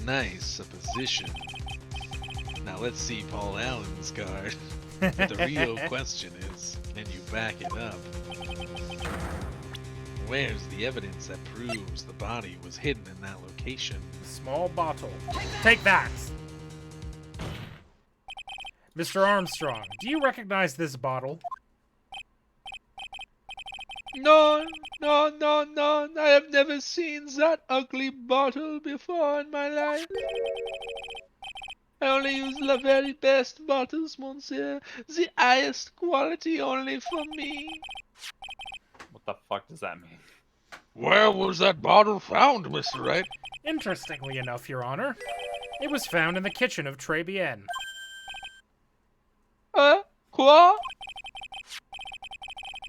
C: Nice supposition. Now let's see Paul Allen's card. But the real question is, can you back it up? Where's the evidence that proves the body was hidden in that location?
A: Small bottle. Take that. Mr. Armstrong, do you recognize this bottle?
C: No, I have never seen that ugly bottle before in my life. I only use the very best bottles, monsieur. The highest quality only for me.
B: What the fuck does that mean?
C: Where was that bottle found, Mr. Wright?
A: Interestingly enough, Your Honor, it was found in the kitchen of Trebian.
C: Quoi?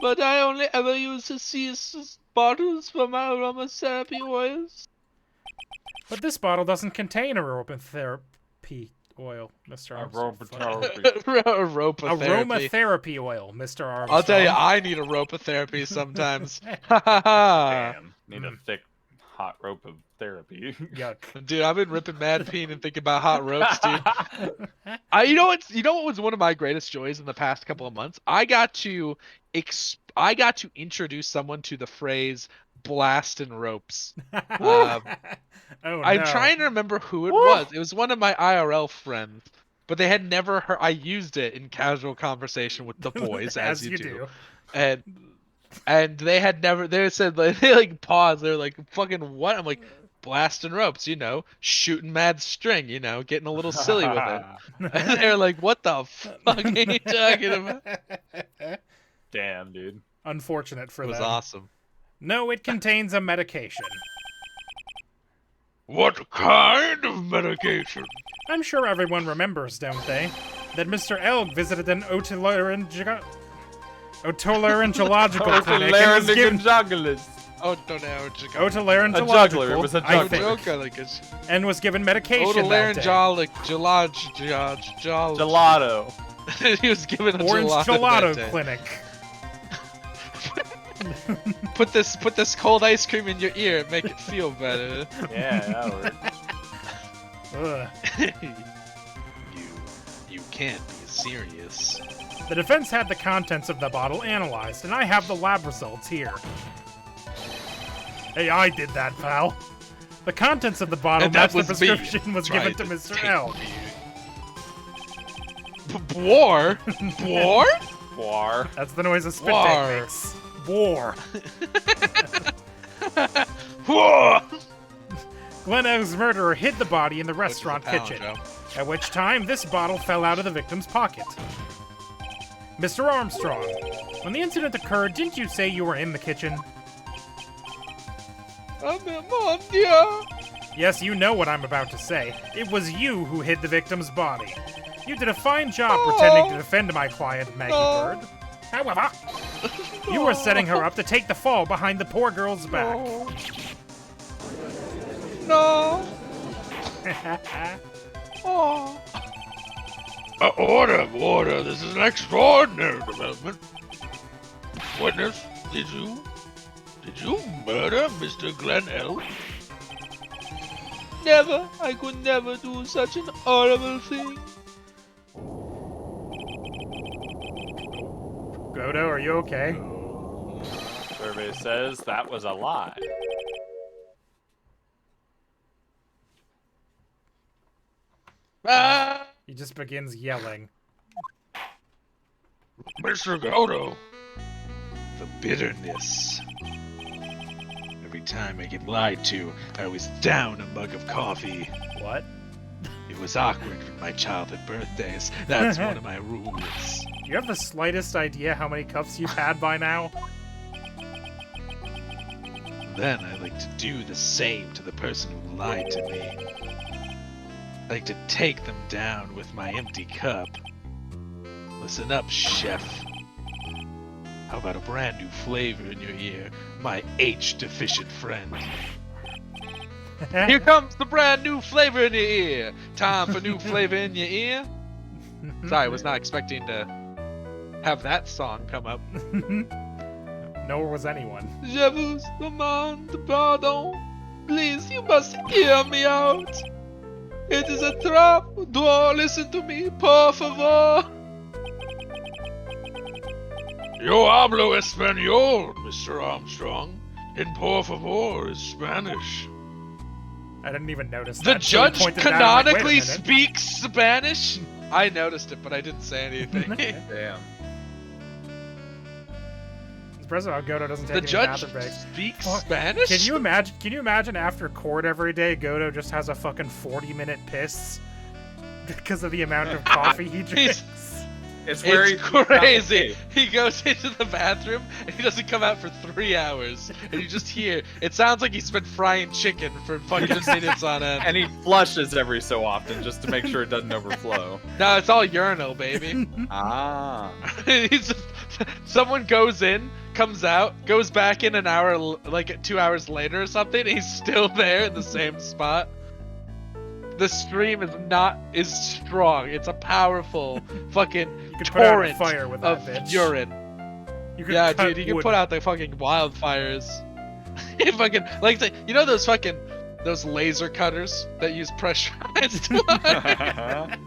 C: But I only ever use the ceaseless bottles for my aromatherapy oils.
A: But this bottle doesn't contain aromatherapy oil, Mr. Armstrong.
C: Aromatherapy.
A: Aromatherapy oil, Mr. Armstrong.
C: I'll tell you, I need aromatherapy sometimes.
B: Damn. Need a thick
D: hot rope of therapy.
A: Yuck.
C: Dude, I've been ripping mad peen and thinking about hot ropes, dude. You know what was one of my greatest joys in the past couple of months? I got to introduce someone to the phrase "blasting ropes."
A: Oh,
C: I'm
A: no.
C: trying to remember who it was. It was one of my IRL friends, but they had never heard. I used it in casual conversation with the boys, as you do. And they had never. They said they like paused. They're like, "Fucking what?" I'm like, "Blasting ropes, shooting mad string, getting a little silly with it." And they're like, "What the fuck are you talking about?"
D: Damn, dude.
A: Unfortunate for
C: It was
A: them.
C: awesome.
A: No, it contains a medication.
C: What kind of medication?
A: I'm sure everyone remembers, don't they? That Mr. Elg visited an otolaryngological clinic and was given...
C: Oh, no, no,
D: A
A: Otolaryngological,
D: juggler. It was a
A: I
D: juggler.
A: think. And was given medication that day.
D: Gelato.
C: He was given a
A: Orange
C: gelato
A: Gelato
C: that day.
A: Clinic.
C: Put this cold ice cream in your ear and make it feel better.
D: Yeah, that worked.
A: Ugh.
C: You can't be serious.
A: The defense had the contents of the bottle analyzed, and I have the lab results here. Hey, I did that, pal. The contents of the bottle
C: And that
A: matched the
C: was me.
A: prescription was given to
C: Tried
A: Mr.
C: take
A: L.
C: me. War? War?
D: War.
A: That's the noise a spit
C: War.
A: tank makes. War.
C: War!
A: Glen O's murderer hid the body in the
C: Which is a
A: restaurant
C: pound,
A: kitchen,
C: Joe.
A: at which time this bottle fell out of the victim's pocket. Mr. Armstrong, when the incident occurred, didn't you say you were in the kitchen? Yes, you know what I'm about to say. It was you who hid the victim's body. You did a fine job pretending to defend my client, Maggie Bird. However, you were setting her up to take the fall behind the poor girl's back.
C: No. Order. This is an extraordinary development. Witness, did you murder Mr. Glen L? Never. I could never do such an horrible thing.
A: Godo, are you okay?
D: Survey says that was a lie.
C: Ah!
A: He just begins yelling.
C: Mr. Godo, the bitterness. Every time I get lied to, I always down a mug of coffee.
A: What?
C: It was awkward with my childhood birthdays. That's one of my rules.
A: Do you have the slightest idea how many cups you've had by now?
C: Then I like to do the same to the person who lied to me. I like to take them down with my empty cup. Listen up, chef. How about a brand new flavor in your ear, my H-deficient friend? Here comes the brand new flavor in your ear. Time for new flavor in your ear. Sorry, I was not expecting to have that song come up.
A: Nor was anyone.
C: Je vous demande pardon. Please, you must hear me out. It is a trap. Don't listen to me, por favor. Yo hablo español, Mr. Armstrong. And por favor is Spanish.
A: I didn't even notice
C: The
A: that. till you
C: judge
A: pointed it out. I'm like, wait a
C: canonically
A: minute.
C: speaks Spanish? I noticed it, but I didn't say anything.
D: Damn.
A: It's impressive how Godo doesn't take
C: The
A: any
C: judge
A: bathroom breaks.
C: speaks
A: Fuck.
C: Spanish?
A: Can you imagine after court every day, Godo just has a fucking 40-minute piss because of the amount of coffee he drinks?
B: It's where
C: It's crazy. He goes into the bathroom and he doesn't come out for 3 hours, and you just hear. It sounds like he's been frying chicken for fucking minutes on end.
D: And he flushes every so often just to make sure it doesn't overflow.
C: No, it's all urinal, baby.
D: Ah.
C: He's just, someone goes in, comes out, goes back in an hour, like 2 hours later or something. And he's still there in the same spot. The stream is strong. It's a powerful fucking
A: You could put out a
C: torrent
A: fire with
C: of
A: that bitch.
C: urine.
A: You could
C: Yeah,
A: cut
C: dude, you can
A: wood.
C: put out the fucking wildfires. fucking like those laser cutters that use pressurized line.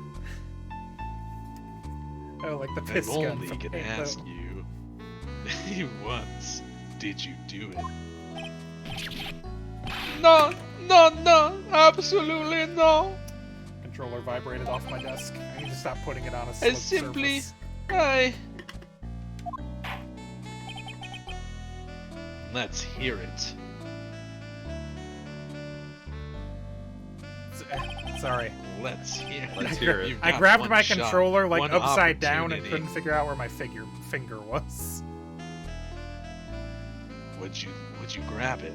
A: Oh, like the
C: I'm
A: piss gun.
C: only
A: from
C: gonna
A: Halo.
C: ask you once. Did you do it? No, absolutely no.
A: Controller vibrated off my desk. I need to stop putting it on a
C: I
A: sloped
C: simply,
A: surface.
C: Let's hear it.
A: Sorry.
C: Let's hear it.
D: Let's hear it.
C: You've
A: I
C: got
A: grabbed
C: one
A: my
C: shot,
A: controller like
C: one
A: upside down and
C: opportunity.
A: couldn't figure out where my finger was.
C: Would you grab it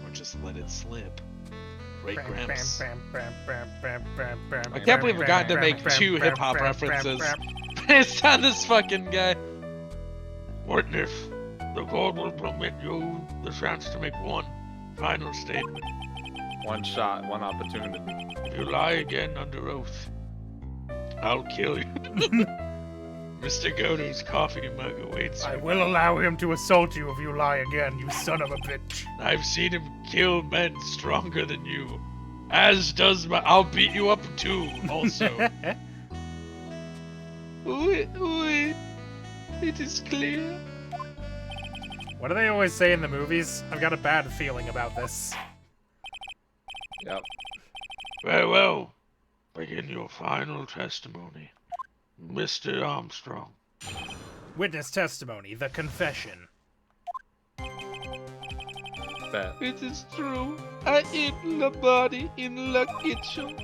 C: or just let it slip? Right, Gramps? I can't believe we got to make 2 hip-hop references based on this fucking guy. Witness, the court will permit you the chance to make one final statement.
D: One shot, one opportunity.
C: If you lie again under oath, I'll kill you. Mr. Godo's coffee mug awaits
A: I
C: you.
A: will allow him to assault you if you lie again, you son of a bitch.
C: I've seen him kill men stronger than you. As does my... I'll beat you up too, also. Oui. It is clear.
A: What do they always say in the movies? I've got a bad feeling about this.
D: Yep.
C: Very well. Begin your final testimony. Mr. Armstrong.
A: Witness testimony, the confession.
D: Bet.
C: It is true. I ate the body in the kitchen.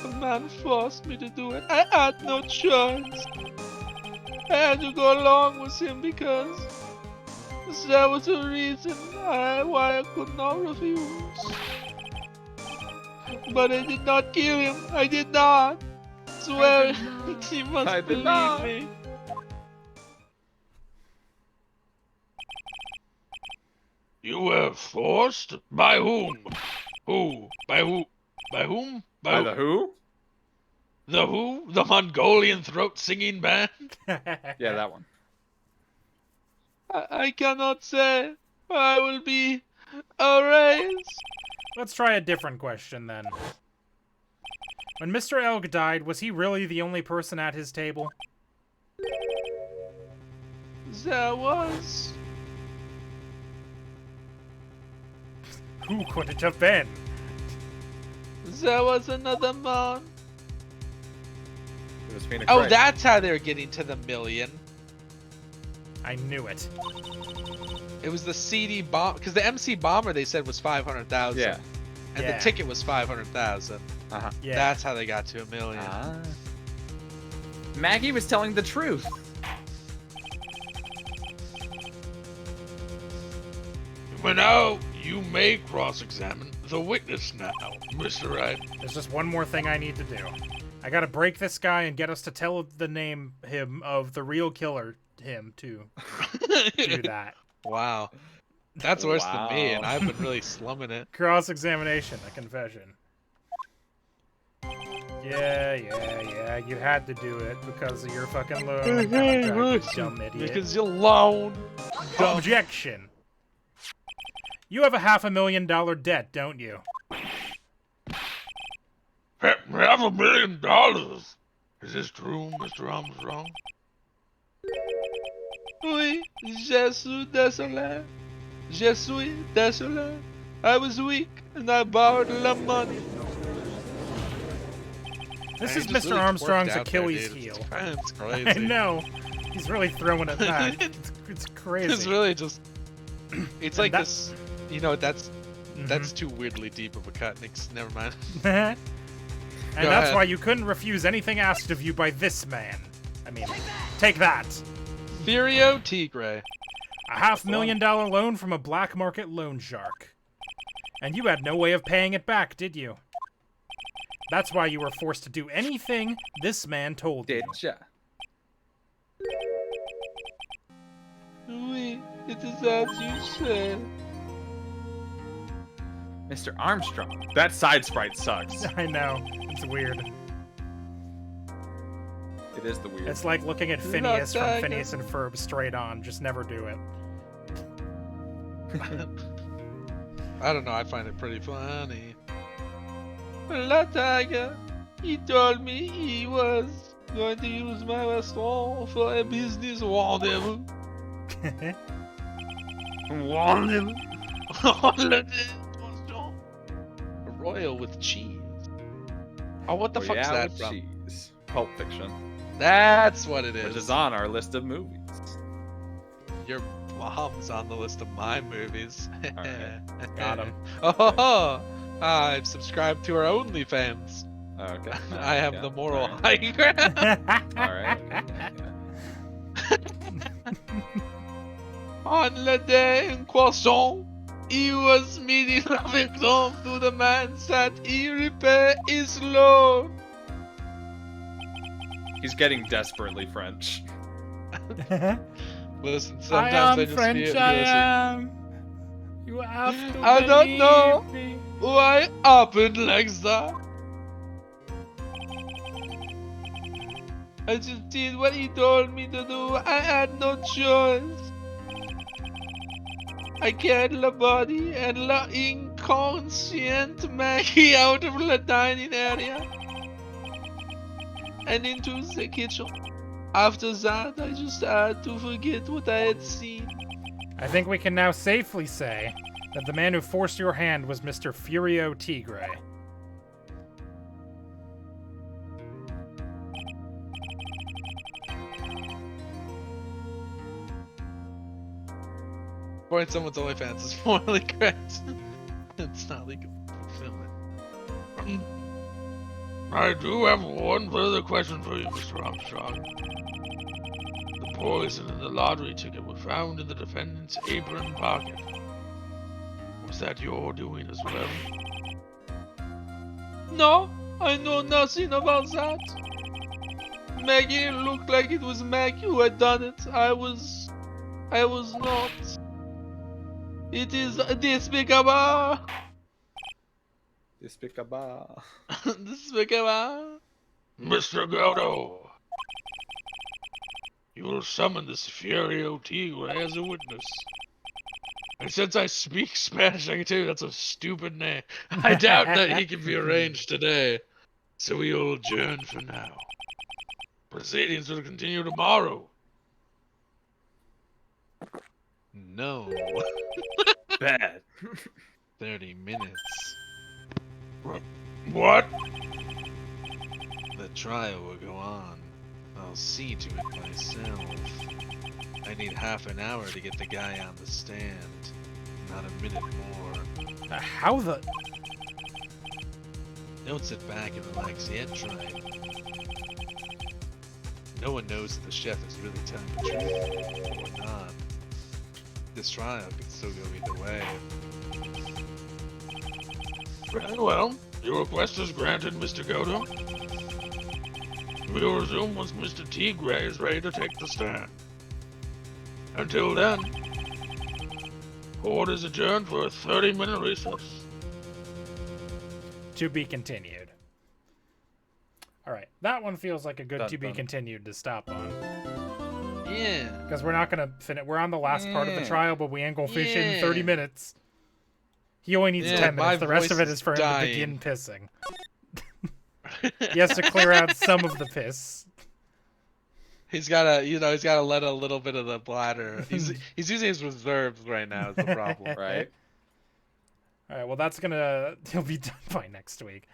C: A man forced me to do it. I had no choice. I had to go along with him because that was the reason why I could not refuse. But I did not kill him. I did not. Swear, he must
D: I did
C: believe
D: not.
C: me. You were forced? By whom? Who? By who? By whom?
D: By the who?
C: The who? The Mongolian throat singing band?
D: Yeah, that one.
C: I cannot say. I will be erased.
A: Let's try a different question then. When Mr. Elg died, was he really the only person at his table?
C: There was.
A: Who could it have been?
C: There was another man.
D: It was Phoenix
C: Oh,
D: Wright.
C: that's how they're getting to the million.
A: I knew it.
C: It was the CD bomb, because the MC bomber they said was 500,000.
D: Yeah.
C: And
A: Yeah.
C: the ticket was 500,000.
D: Uh-huh.
A: Yeah.
C: That's how they got to a million.
D: Ah. Maggie was telling the truth.
C: But now you may cross-examine the witness now, Mr. Wright.
A: There's just one more thing I need to do. I gotta break this guy and get us to tell the name him of the real killer him to do that.
C: Wow. That's worse than me, and
D: Wow.
C: I've been really slumming it.
A: Cross-examination, a confession. Yeah, you had to do it because of your fucking loan contract, you dumb idiot.
C: Because you're alone. Dumb.
A: Objection. You have a $500,000 debt, don't you?
C: We have $1 million. Is this true, Mr. Armstrong? Oui, je suis désolé. Je suis désolé. I was weak and I borrowed the money.
A: This
C: Man,
A: is
C: just
A: Mr.
C: really
A: Armstrong's
C: twerked out there,
A: Achilles
C: dude.
A: heel.
C: It's crazy.
A: I know. He's really throwing it back. It's crazy.
C: It's really just. It's like
A: that-
C: this. You know, that's too weirdly deep of a cut. Never mind.
A: And
C: Go
A: that's
C: ahead.
A: why you couldn't refuse anything asked of you by this man. I mean, take that.
C: Furio Tigre.
A: A $500,000 loan from a black market loan shark. And you had no way of paying it back, did you? That's why you were forced to do anything this man told you.
D: Did ya?
C: Oui, it is as you said.
D: Mr. Armstrong. That side sprite sucks.
A: I know. It's weird.
D: It is the weird.
A: It's like looking at
C: Not
A: Phineas from
C: Tiger.
A: Phineas and Ferb straight on. Just never do it.
C: I don't know. I find it pretty funny. La Tiger, he told me he was going to use my restaurant for a business rendezvous.
D: Walnut.
C: A royal with cheese. Oh, what the
D: Oh,
C: fuck's
D: yeah,
C: that
D: with
C: from?
D: cheese. Pulp Fiction,
C: That's what it is.
D: which is on our list of movies.
C: Your mom's on the list of my movies.
D: Alright.
A: Got him.
C: Oh, I've subscribed to our OnlyFans.
D: Okay.
C: I have
D: yeah,
C: the moral
D: alright.
C: high ground.
D: Alright.
C: On le day in question, he was meeting the victim to the man that he repay his loan.
D: He's getting desperately French.
C: Listen,
A: I
C: sometimes
A: am
C: I just
A: French,
C: feel,
A: I
C: listen,
A: am. You have to
C: I don't know.
A: believe me.
C: Why happened like that? I just did what he told me to do. I had no choice. I carried the body and the inconscient Maggie out of the dining area and into the kitchen. After that, I just had to forget what I had seen.
A: I think we can now safely say that the man who forced your hand was Mr. Furio Tigre.
C: According to someone's OnlyFans, is morally correct. It's not legal fulfillment. I do have one further question for you, Mr. Armstrong. The poison in the lottery ticket was found in the defendant's apron pocket. Was that your doing as well? No, I know nothing about that. Maggie looked like it was Maggie who had done it. I was not. It is despicable.
D: Despicable.
C: Despicable. Mr. Godo, you will summon this Furio Tigre as a witness. And since I speak Spanish, I can tell you that's a stupid name. I doubt that he can be arranged today, so we will adjourn for now. Proceedings will continue tomorrow. No.
D: Bad.
C: 30 minutes. What? The trial will go on. I'll see to it myself. I need half an hour to get the guy on the stand. Not a minute more.
A: How the...
C: Don't sit back and relax yet, Tribe. No one knows if the chef is really telling the truth or not. This trial could still go either way. Very well. Your request is granted, Mr. Godo. We'll resume once Mr. Tigre is ready to take the stand. Until then, court is adjourned for a 30-minute recess.
A: To be continued. Alright, that one feels like a good
D: Dun,
A: to be
D: dun.
A: continued to stop on.
C: Yeah.
A: Because we're not gonna finish. We're on the last part of the
D: Yeah.
A: trial, but we ain't gonna finish it in
C: Yeah.
A: 30 minutes. He only needs
C: Yeah,
A: 10
C: my
A: minutes. The rest of
C: voice
A: it
C: is
A: is for him
C: dying.
A: to begin pissing. He has to clear out some of the piss.
C: He's gotta, he's gotta let a little bit of the bladder. He's using his reserves right now. Is the problem?
D: Right?
A: Alright, well, he'll be done by next week.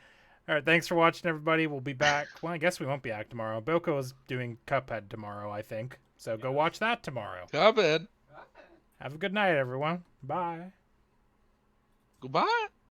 A: Alright, thanks for watching, everybody. We'll be back. Well, I guess we won't be back tomorrow. Boko is doing Cuphead tomorrow, I think. So go watch that tomorrow.
C: Come in.
A: Have a good night, everyone. Bye.
C: Goodbye.